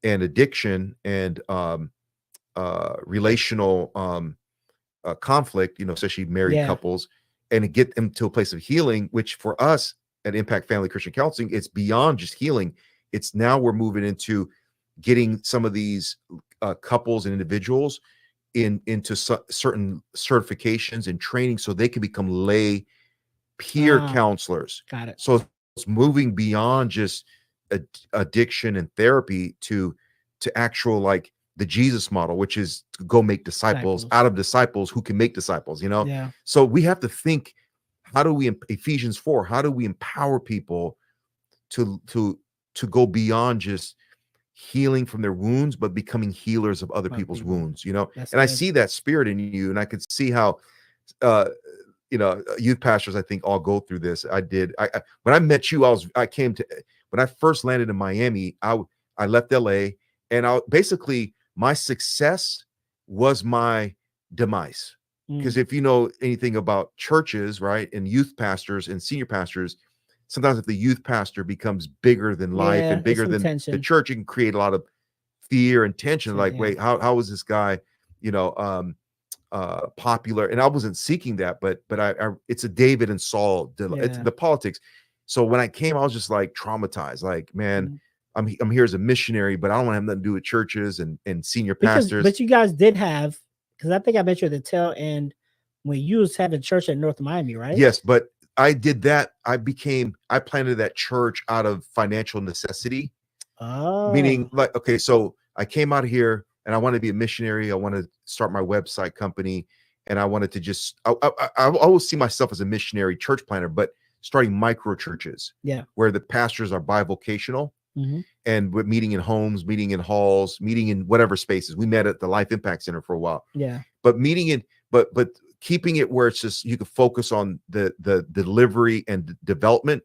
and addiction and relational conflict, especially married Yeah. couples, and to get them to a place of healing, which for us at Impact Family Christian Counseling, it's beyond just healing. It's now we're moving into getting some of these couples and individuals into certain certifications and training so they can become lay peer Ah, counselors. got it. So it's moving beyond just addiction and therapy to actual, like, the Jesus model, which is to go make disciples Disciples. out of disciples who can make disciples. Yeah. So we have to think, how do we, Ephesians 4, how do we empower people to go beyond just healing from their wounds, but becoming healers of other Other people's people. wounds? That's And I good. see that spirit in you, and I could see how uh youth pastors, I think, all go through this. I did. When I met you, when I first landed in Miami, I left LA, and I basically, my success was my demise. Because Mm. if you know anything about churches, right, and youth pastors and senior pastors, sometimes if the youth pastor becomes bigger than life Yeah, and it's bigger some than the tension. church, it can create a lot of fear and tension. Like, Yeah. wait, how is this guy, you know, popular? And I wasn't seeking that, but it's a David and Saul, it's Yeah. the politics. So when I came, I was just like traumatized, like, man, Mm. I'm here as a missionary, but I don't want to have nothing to do with churches and senior Because pastors. but you guys did have, because I think I met you at the tail end when you was having church at North Miami, right? Yes, but I did that. I planted that church out of financial necessity, meaning, Oh, like, okay, so I came out here and I wanted to be a missionary. I wanted to start my website company, and I wanted to just, I always see myself as a missionary church planner, but starting micro churches yeah. where the pastors are bivocational, Hmm. and we're meeting in homes, meeting in halls, meeting in whatever spaces. We met at the Life Impact Center for a while, Yeah. but meeting in, but keeping it where it's just, you can focus on the delivery and development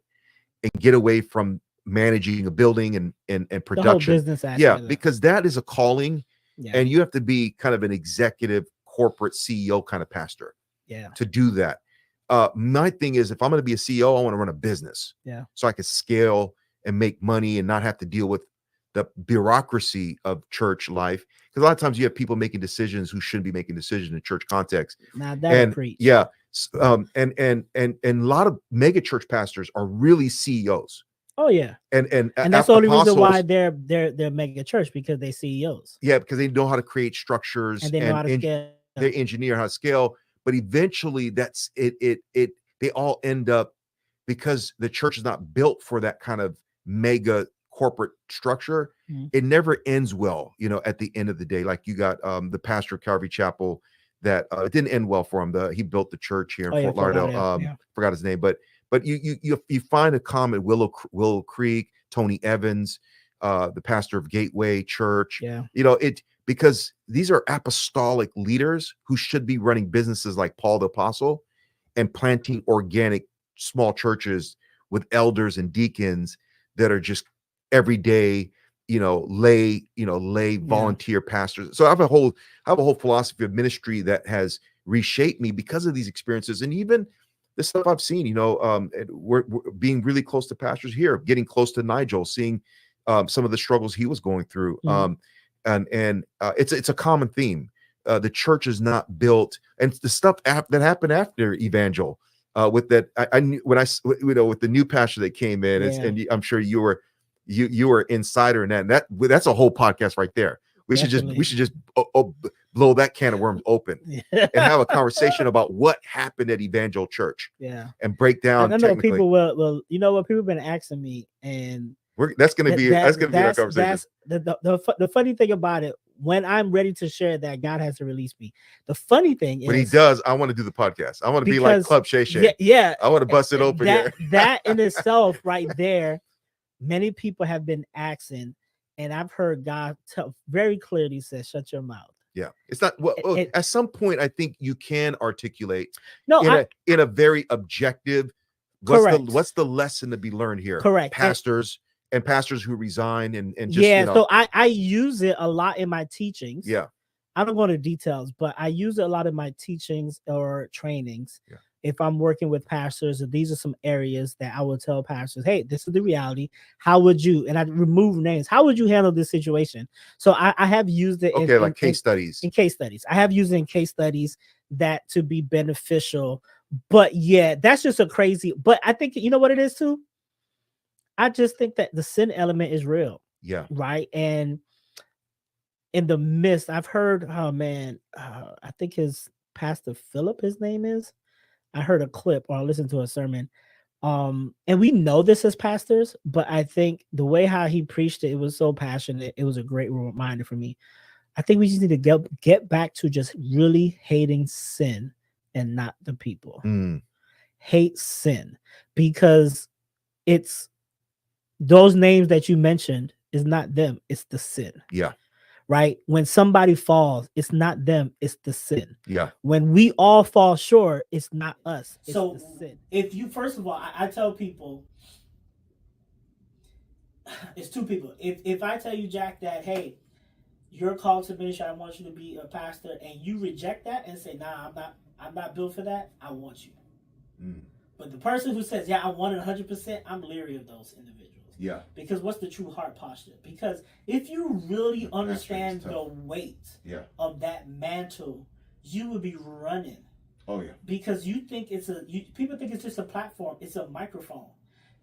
and get away from managing a building and The whole production. business aspect Yeah, of that. because that is a calling, Yeah. and you have to be kind of an executive corporate CEO kind of pastor Yeah. to do that. My thing is, if I'm going to be a CEO, I want to run a business, Yeah. so I can scale and make money and not have to deal with the bureaucracy of church life. Because a lot of times you have people making decisions who shouldn't be making decisions in church context. Now that'll And preach. yeah, and a lot of mega church pastors are really CEOs Oh yeah. and And that's the only reason why apostles. they're mega church, because they CEOs Yeah, because they know how to create structures and they know how to scale. they engineer how to scale. But eventually, that's it. They all end up, because the church is not built for that kind of mega corporate structure. Mhm. It never ends well, at the end of the day. Like, you got the pastor of Calvary Chapel, that it didn't end well for him. He built the church here in Fort Lauderdale. Forgot his name, but you find a common Willow Creek, Tony Evans, the pastor of Gateway Church. Yeah. Because these are apostolic leaders who should be running businesses like Paul the Apostle and planting organic small churches with elders and deacons that are just everyday, lay volunteer pastors. So I have a whole philosophy of ministry that has reshaped me because of these experiences, and even the stuff I've seen. We're being really close to pastors here, getting close to Nigel, seeing some of the struggles he was going through. And it's a common theme. The church is not built, and the stuff that happened after Evangel, with that I knew when with the new pastor that came in, and I'm sure you were insider in that, and that's a whole podcast right there. We should just blow that can of worms open and have a conversation about what happened at Evangel Church. Yeah, and break down. I know people will. What people have been asking me, and that's going to be our conversation. The funny thing about it, when I'm ready to share that, God has to release me. The funny thing is, when he does, I want to do the podcast. I want to be like Club Shay Shay. Yeah. I want to bust it open here. That in itself, right there, many people have been asking, and I've heard God very clearly say, "Shut your mouth." Yeah, it's not. At some point, I think you can articulate. In a very objective. What's the lesson to be learned here? Correct. Pastors who resign and just so I use it a lot in my teachings. Yeah, I don't go into details, but I use it a lot in my teachings or trainings. Yeah. If I'm working with pastors, these are some areas that I will tell pastors, hey, this is the reality. How would you, and I remove names, how would you handle this situation? So I have used it in case studies. In case studies. I have used it in case studies that to be beneficial. But yeah, that's just a crazy, but I think, you know what it is too? I just think that the sin element is real. Yeah. Right. And in the midst, I've heard, I think his Pastor Philip, his name is. I heard a clip or I listened to a sermon. And we know this as pastors, but I think the way how he preached it, it was so passionate. It was a great reminder for me. I think we just need to get back to just really hating sin and not the people. Hate sin, because it's those names that you mentioned is not them, it's the sin. Yeah. Right? When somebody falls, it's not them, it's the sin. Yeah. When we all fall short, it's not us, it's the sin. If you, first of all, I tell people, it's two people. If I tell you, Jack, that, hey, you're called to ministry, I want you to be a pastor, and you reject that and say, nah, I'm not built for that, I want you. But the person who says, yeah, I want it 100%, I'm leery of those individuals. Yeah. Because what's the true heart posture? Because if you really understand the weight of that mantle, you would be running. Oh yeah. Because you think people think it's just a platform, it's a microphone.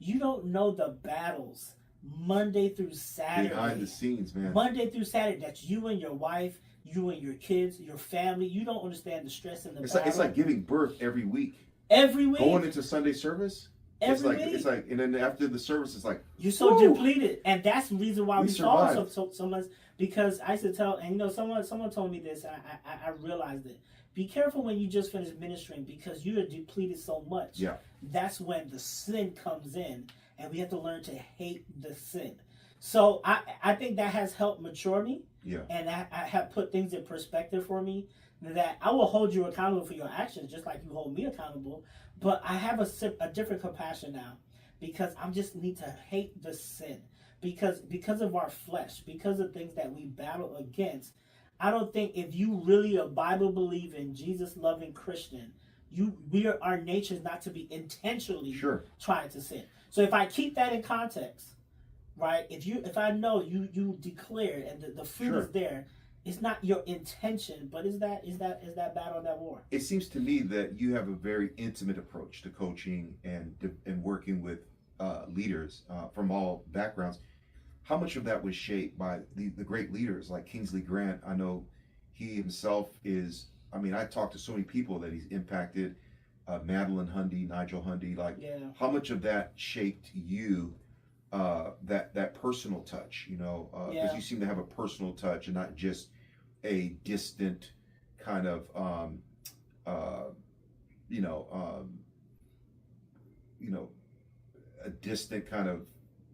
You don't know the battles Monday through Saturday. Behind the scenes, man. Monday through Saturday, that's you and your wife, you and your kids, your family. You don't understand the stress and the battle. It's like giving birth every week. Every week. Going into Sunday service. It's like, and then after the service, it's like you're so depleted, and that's the reason why we saw so much. Because I used to tell, and someone told me this, and I realized it. Be careful when you just finish ministering, because you are depleted so much. Yeah, that's when the sin comes in, and we have to learn to hate the sin. So I think that has helped mature me. Yeah, and I have put things in perspective for me, that I will hold you accountable for your actions, just like you hold me accountable. But I have a different compassion now, because I just need to hate the sin, because of our flesh, because of things that we battle against. I don't think if you really a Bible believing, Jesus loving Christian, our nature is not to be intentionally trying to sin. So if I keep that in context, right? If I know you declare and the fruit is there. It's not your intention, but is that battle, that war? It seems to me that you have a very intimate approach to coaching and working with leaders from all backgrounds. How much of that was shaped by the great leaders like Kingsley Grant? I know he himself is. I mean, I talked to so many people that he's impacted. Madeline Hundy, Nigel Hundy. How much of that shaped you? That personal touch, because you seem to have a personal touch and not just a distant kind of you know, a distant kind of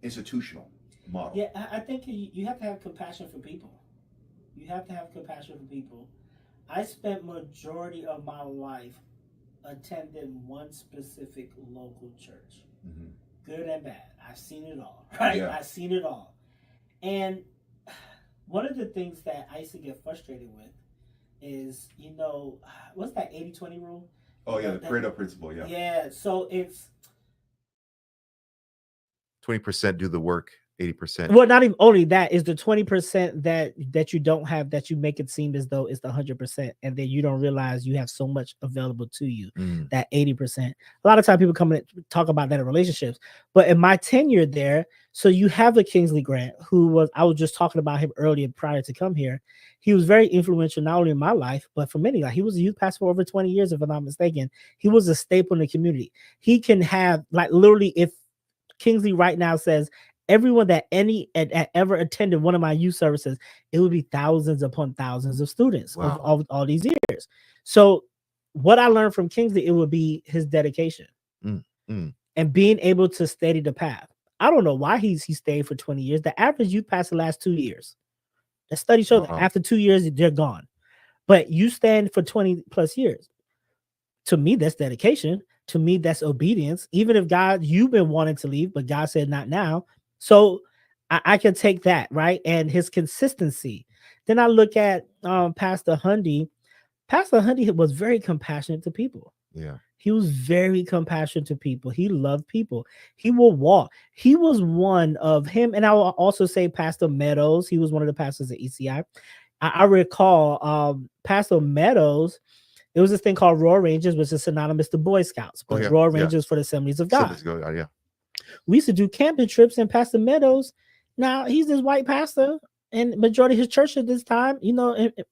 institutional model. Yeah, I think you have to have compassion for people. You have to have compassion for people. I spent majority of my life attending one specific local church, good and bad. I've seen it all, right? Yeah. I've seen it all. And one of the things that I used to get frustrated with is, what's that 80-20 rule? Oh, yeah, the Pareto principle, yeah. Yeah, so it's 20% do the work, 80%. well, not even only that is the 20% that you don't have, that you make it seem as though it's the 100%, and then you don't realize you have so much available to you. That 80%. A lot of times people come and talk about that in relationships, but in my tenure there, so you have a Kingsley Grant I was just talking about him earlier prior to come here. He was very influential not only in my life, but for many. Like, he was a youth pastor for over 20 years, if I'm not mistaken. He was a staple in the community. He can have, like, literally, if Kingsley right now says everyone that ever attended one of my youth services, it would be thousands upon thousands of students. Wow. of all these years. So what I learned from Kingsley, it would be his dedication and being able to steady the path. I don't know why he stayed for 20 years. The average youth pastor the last 2 years. The study showed that after 2 years, they're gone. But you stand for 20 plus years. To me, that's dedication. To me, that's obedience. Even if God, you've been wanting to leave, but God said not now. So I can take that, right? And his consistency. Then I look at Pastor Hundy. Pastor Hundy was very compassionate to people. Yeah. He was very compassionate to people. He loved people. He will walk. He was one of him. And I will also say Pastor Meadows. He was one of the pastors at ECI. I recall Pastor Meadows. It was this thing called Royal Rangers, which is synonymous to Boy Scouts, but Royal Rangers for the Assemblies of God. Yeah. We used to do camping trips, and Pastor Meadows, now he's this white pastor, and majority of his church at this time,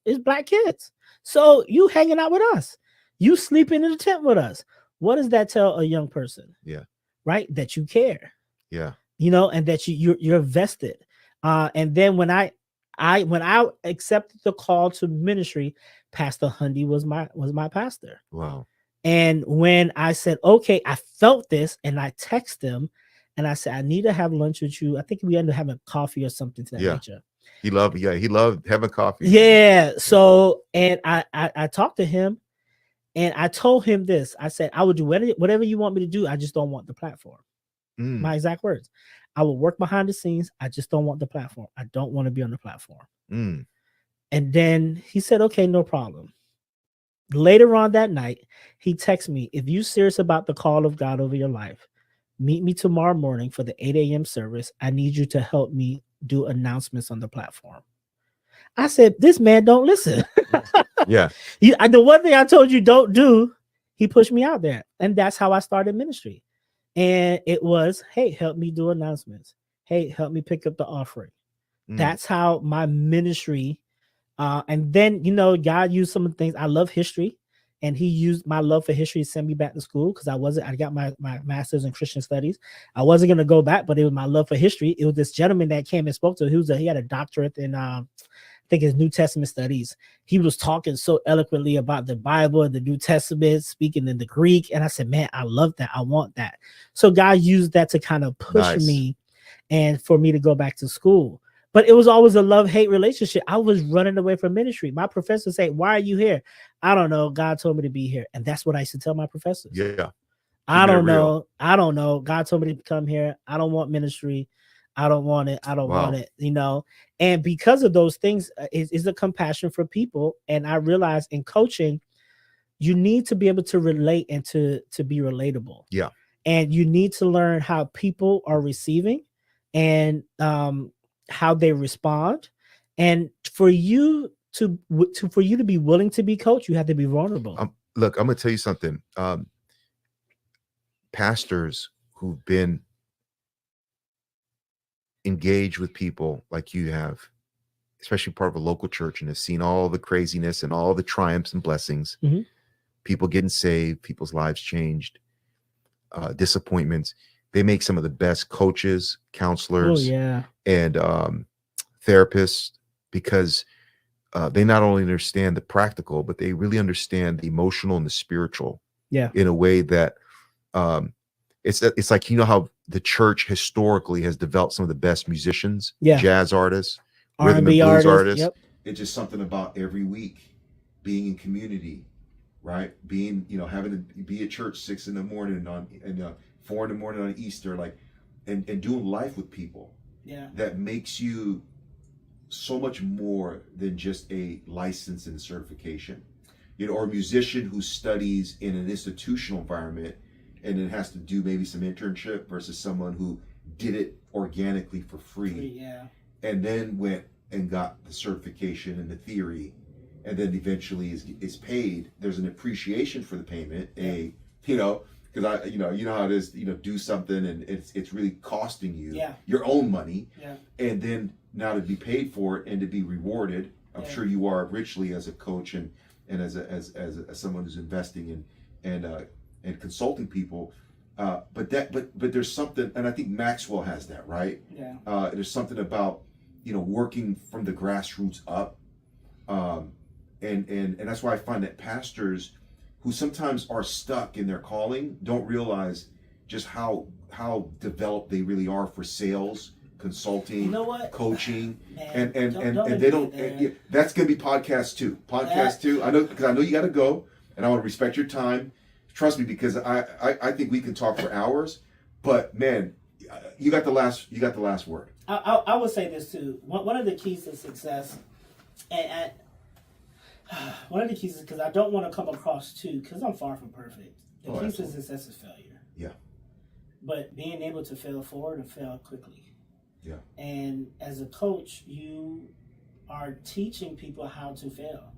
is black kids. So you hanging out with us, you sleeping in the tent with us. What does that tell a young person? Yeah. Right? That you care. Yeah. And that you're vested. And then when I accepted the call to ministry, Pastor Hundy was my pastor. Wow. And when I said, okay, I felt this, and I texted him and I said, I need to have lunch with you. I think we ended up having coffee or something to that nature. He loved having coffee. Yeah. So, and I talked to him, and I told him this. I said, I would do whatever you want me to do. I just don't want the platform. My exact words. I will work behind the scenes. I just don't want the platform. I don't want to be on the platform. And then he said, okay, no problem. Later on that night, he texted me, if you're serious about the call of God over your life, meet me tomorrow morning for the 8 a.m. service. I need you to help me do announcements on the platform. I said, this man don't listen. Yeah. The one thing I told you don't do, he pushed me out there. And that's how I started ministry. And it was, hey, help me do announcements. Hey, help me pick up the offering. That's how my ministry. And then, God used some of the things. I love history, and he used my love for history to send me back to school, because I got my master's in Christian studies. I wasn't going to go back, but it was my love for history. It was this gentleman that came and spoke to. He had a doctorate in, I think his New Testament studies. He was talking so eloquently about the Bible and the New Testament, speaking in the Greek. And I said, man, I love that. I want that. So God used that to kind of push me and for me to go back to school. But it was always a love-hate relationship. I was running away from ministry. My professor would say, why are you here? I don't know. God told me to be here. And that's what I used to tell my professors. Yeah. I don't know. God told me to come here. I don't want ministry. I don't want it. I don't want it, And because of those things is a compassion for people. And I realized in coaching, you need to be able to relate and to be relatable. Yeah. And you need to learn how people are receiving and how they respond. And for you to be willing to be coached, you have to be vulnerable. Look, I'm going to tell you something. Pastors who've been engaged with people like you have, especially part of a local church, and have seen all the craziness and all the triumphs and blessings, people getting saved, people's lives changed, disappointments. They make some of the best coaches, counselors, and therapists, because they not only understand the practical, but they really understand the emotional and the spiritual. Yeah. In a way that it's like, you know how the church historically has developed some of the best musicians, Yeah. jazz artists, rhythm and R&B blues artists. Yep. It's just something about every week being in community, right? Being, you know, having to be at church 6 a.m. and 4 a.m. on Easter, like, and doing life with people. Yeah. That makes you so much more than just a license and certification. You know, or a musician who studies in an institutional environment and then has to do maybe some internship versus someone who did it organically for free. Yeah. And then went and got the certification and the theory, and then eventually is paid. There's an appreciation for the payment. Yeah. You know, because you know how it is. You know, do something and it's really costing you your own money. Yeah. And then now to be paid for it and to be rewarded, I'm sure you are richly as a coach and as someone who's investing and consulting people. But there's something, and I think Maxwell has that, right? Yeah. There's something about, you know, working from the grassroots up. And that's why I find that pastors who sometimes are stuck in their calling don't realize just how developed they really are for sales, consulting, you know what? coaching, Man, and they don't. That's gonna be podcast two. I know, because I know you got to go, and I want to respect your time. Trust me, because I think we can talk for hours. But man, you got the last word. I would say this too. One of the keys to success, and one of the keys is, because I don't want to come across too, because I'm far from perfect. The key to success is failure. Yeah. But being able to fail forward and fail quickly. Yeah. And as a coach, you are teaching people how to fail.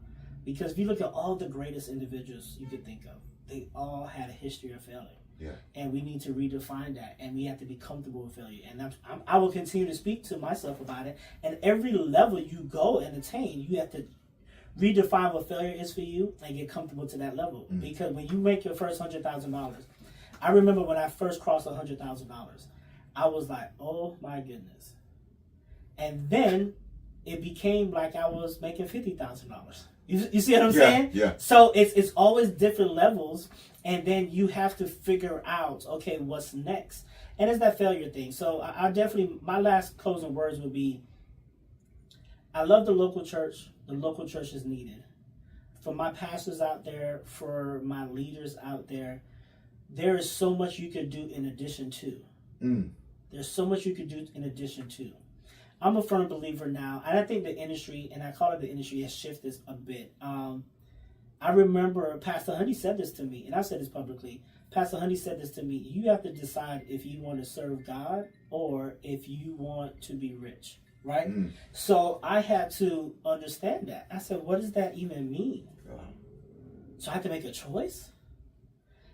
Because if you look at all the greatest individuals you could think of, they all had a history of failing. Yeah. And we need to redefine that, and we have to be comfortable with failure. And I will continue to speak to myself about it. And every level you go and attain, you have to redefine what failure is for you and get comfortable to that level. Mm. Because when you make your first $100,000, I remember when I first crossed $100,000, I was like, oh my goodness. And then it became like I was making $50,000. You see what I'm saying? Yeah. So it's always different levels, and then you have to figure out, okay, what's next? And it's that failure thing. So I definitely, my last closing words would be, I love the local church. The local church is needed. For my pastors out there, for my leaders out there, there is so much you could do in addition to. Mm. There's so much you could do in addition to. I'm a firm believer now, and I think the industry, and I call it the industry, has shifted a bit. I remember Pastor Honey said this to me, and I've said this publicly. Pastor Honey said this to me: you have to decide if you want to serve God or if you want to be rich, right? Mm. So I had to understand that. I said, what does that even mean? So I had to make a choice,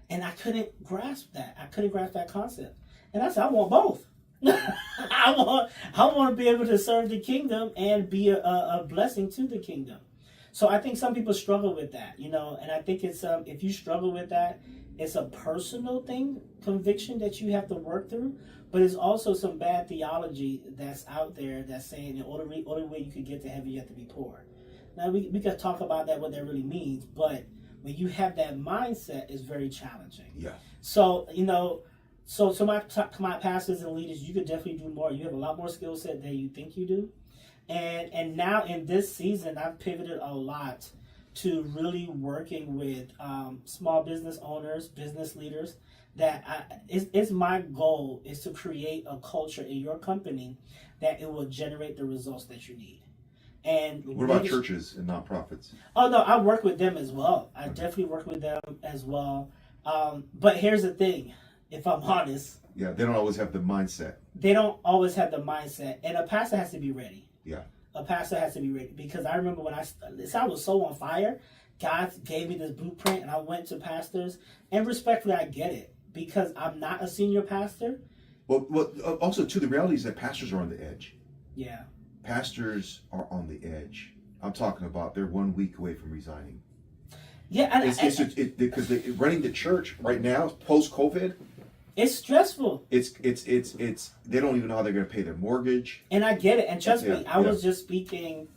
and I couldn't grasp that. I couldn't grasp that concept. And I said, I want both. I want to be able to serve the kingdom and be a blessing to the kingdom. So I think some people struggle with that, you know, and I think it's if you struggle with that, it's a personal thing, conviction that you have to work through, but it's also some bad theology that's out there that's saying the only way you can get to heaven, you have to be poor. Now we could talk about that, what that really means, but when you have that mindset, it's very challenging. Yeah. So, you know, So my pastors and leaders, you could definitely do more. You have a lot more skill set than you think you do. And now in this season, I've pivoted a lot to really working with small business owners, business leaders. It's my goal is to create a culture in your company that it will generate the results that you need. And what about churches and nonprofits? Oh, no, I work with them as well. I definitely work with them as well. But here's the thing. If I'm honest. Yeah, they don't always have the mindset. They don't always have the mindset. And a pastor has to be ready. Yeah. A pastor has to be ready. Because I remember when I was so on fire, God gave me this blueprint and I went to pastors. And respectfully, I get it. Because I'm not a senior pastor. Well, also, too, the reality is that pastors are on the edge. Yeah. Pastors are on the edge. I'm talking about they're 1 week away from resigning. Yeah. Because running the church right now, post-COVID, it's stressful. It's they don't even know how they're going to pay their mortgage. And I get it. And trust me, I was just speaking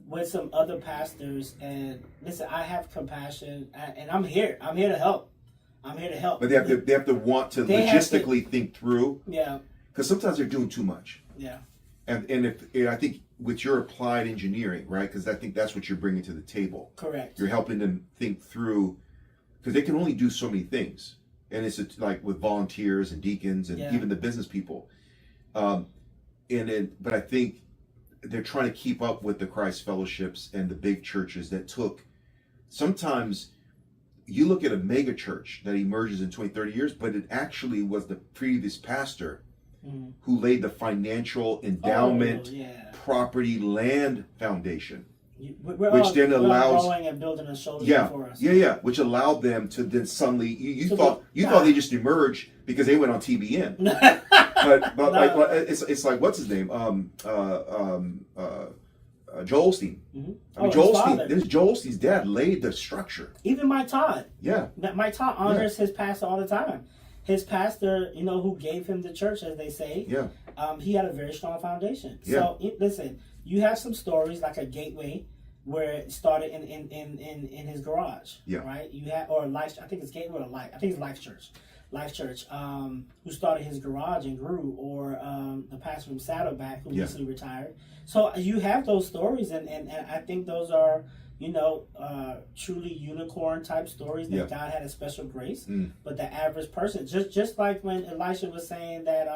with some other pastors, and listen, I have compassion, and I'm here to help. But they have to want to logistically think through. Yeah. Because sometimes they're doing too much. Yeah. And I think with your applied engineering, right? Because I think that's what you're bringing to the table. Correct. You're helping them think through, because they can only do so many things. And it's like with volunteers and deacons and even the business people. But I think they're trying to keep up with the Christ fellowships and the big churches that took, sometimes you look at a mega church that emerges in 20, 30 years, but it actually was the previous pastor who laid the financial endowment, property, land foundation. Which then allows and building a shoulder for us. Which allowed them to then suddenly you thought they just emerged because they went on TBN. but it's like, what's his name? Joel Osteen. I mean, Joel Osteen's dad laid the structure. Even Mike Todd. Yeah. Mike Todd honors his pastor all the time. His pastor, who gave him the church, as they say. Yeah. He had a very strong foundation. Yeah. So listen, you have some stories like a Gateway, where it started in his garage. Yeah. Right. You had Life. I think it's Gateway or Life. I think it's Life Church. Life Church, who started his garage and grew, or the pastor from Saddleback who recently retired. So you have those stories, and I think those are, truly unicorn type stories that God had a special grace. But the average person, just like when Elisha was saying that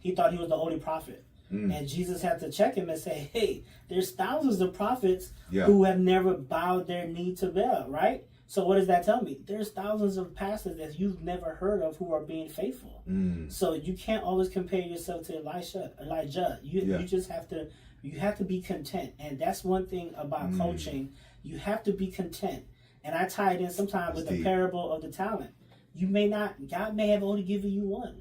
he thought he was the only prophet. And Jesus had to check him and say, hey, there's thousands of prophets who have never bowed their knee to Baal, right? So what does that tell me? There's thousands of pastors that you've never heard of who are being faithful. So you can't always compare yourself to Elijah. You just have to be content. And that's one thing about coaching. You have to be content. And I tie it in sometimes with the parable of the talent. God may have only given you one.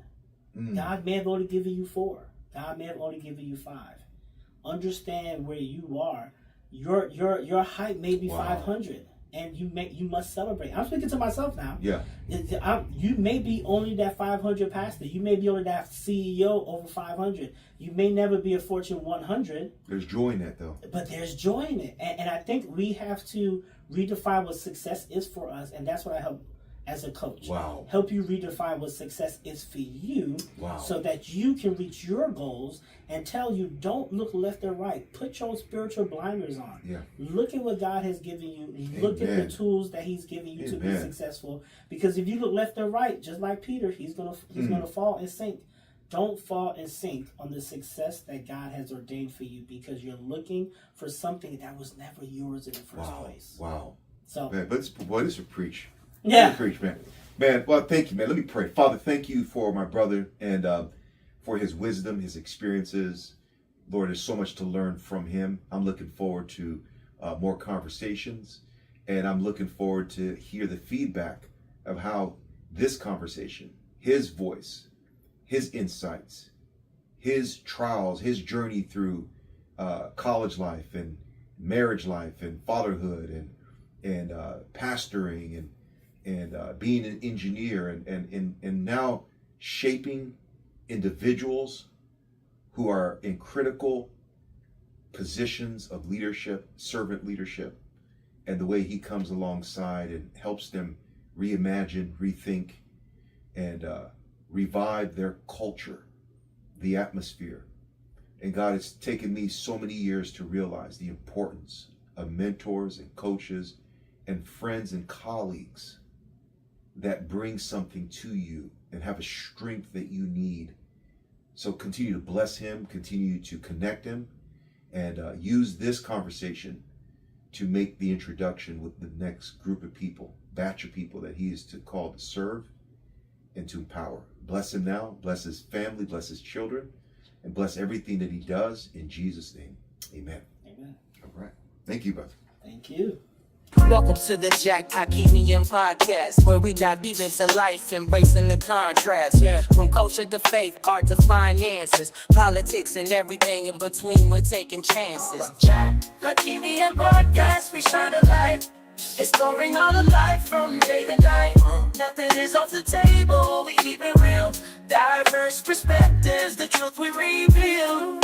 God may have only given you 4. God may have only given you 5. Understand where you are. Your height may be 500. And you must celebrate. I'm speaking to myself now. Yeah. You may be only that 500 pastor. You may be only that CEO over 500. You may never be a Fortune 100. There's joy in that, though. But there's joy in it. And I think we have to redefine what success is for us. And that's what I help as a coach. Wow. Help you redefine what success is for you. Wow. So that you can reach your goals, and tell you, don't look left or right. Put your spiritual blinders on. Yeah. Look at what God has given you. Look at the tools that He's given you to be successful. Because if you look left or right, just like Peter, he's gonna fall and sink. Don't fall and sink on the success that God has ordained for you, because you're looking for something that was never yours in the first place. Wow. So, man, but this is a preach. Yeah. Preach, man. Man, well, thank you, man. Let me pray. Father, thank you for my brother, and for his wisdom, his experiences. Lord, there's so much to learn from him. I'm looking forward to more conversations, and I'm looking forward to hear the feedback of how this conversation, his voice, his insights, his trials, his journey through college life and marriage life and fatherhood and pastoring and being an engineer and now shaping individuals who are in critical positions of leadership, servant leadership, and the way he comes alongside and helps them reimagine, rethink, and revive their culture, the atmosphere. And God, it's taken me so many years to realize the importance of mentors and coaches and friends and colleagues that bring something to you and have a strength that you need. So continue to bless him, continue to connect him, and use this conversation to make the introduction with the next group of people, batch of people that he is called to serve and to empower. Bless him now, bless his family, bless his children, and bless everything that he does in Jesus' name. Amen. Amen. All right. Thank you, brother. Thank you. Welcome to the Hakimian podcast, where we dive deep into life, embracing the contrast. From culture to faith, art to finances, politics and everything in between, we're taking chances. Hakimian podcast, we shine a light, exploring all of life from day to night. Nothing is off the table, we keep it real. Diverse perspectives, the truth we reveal.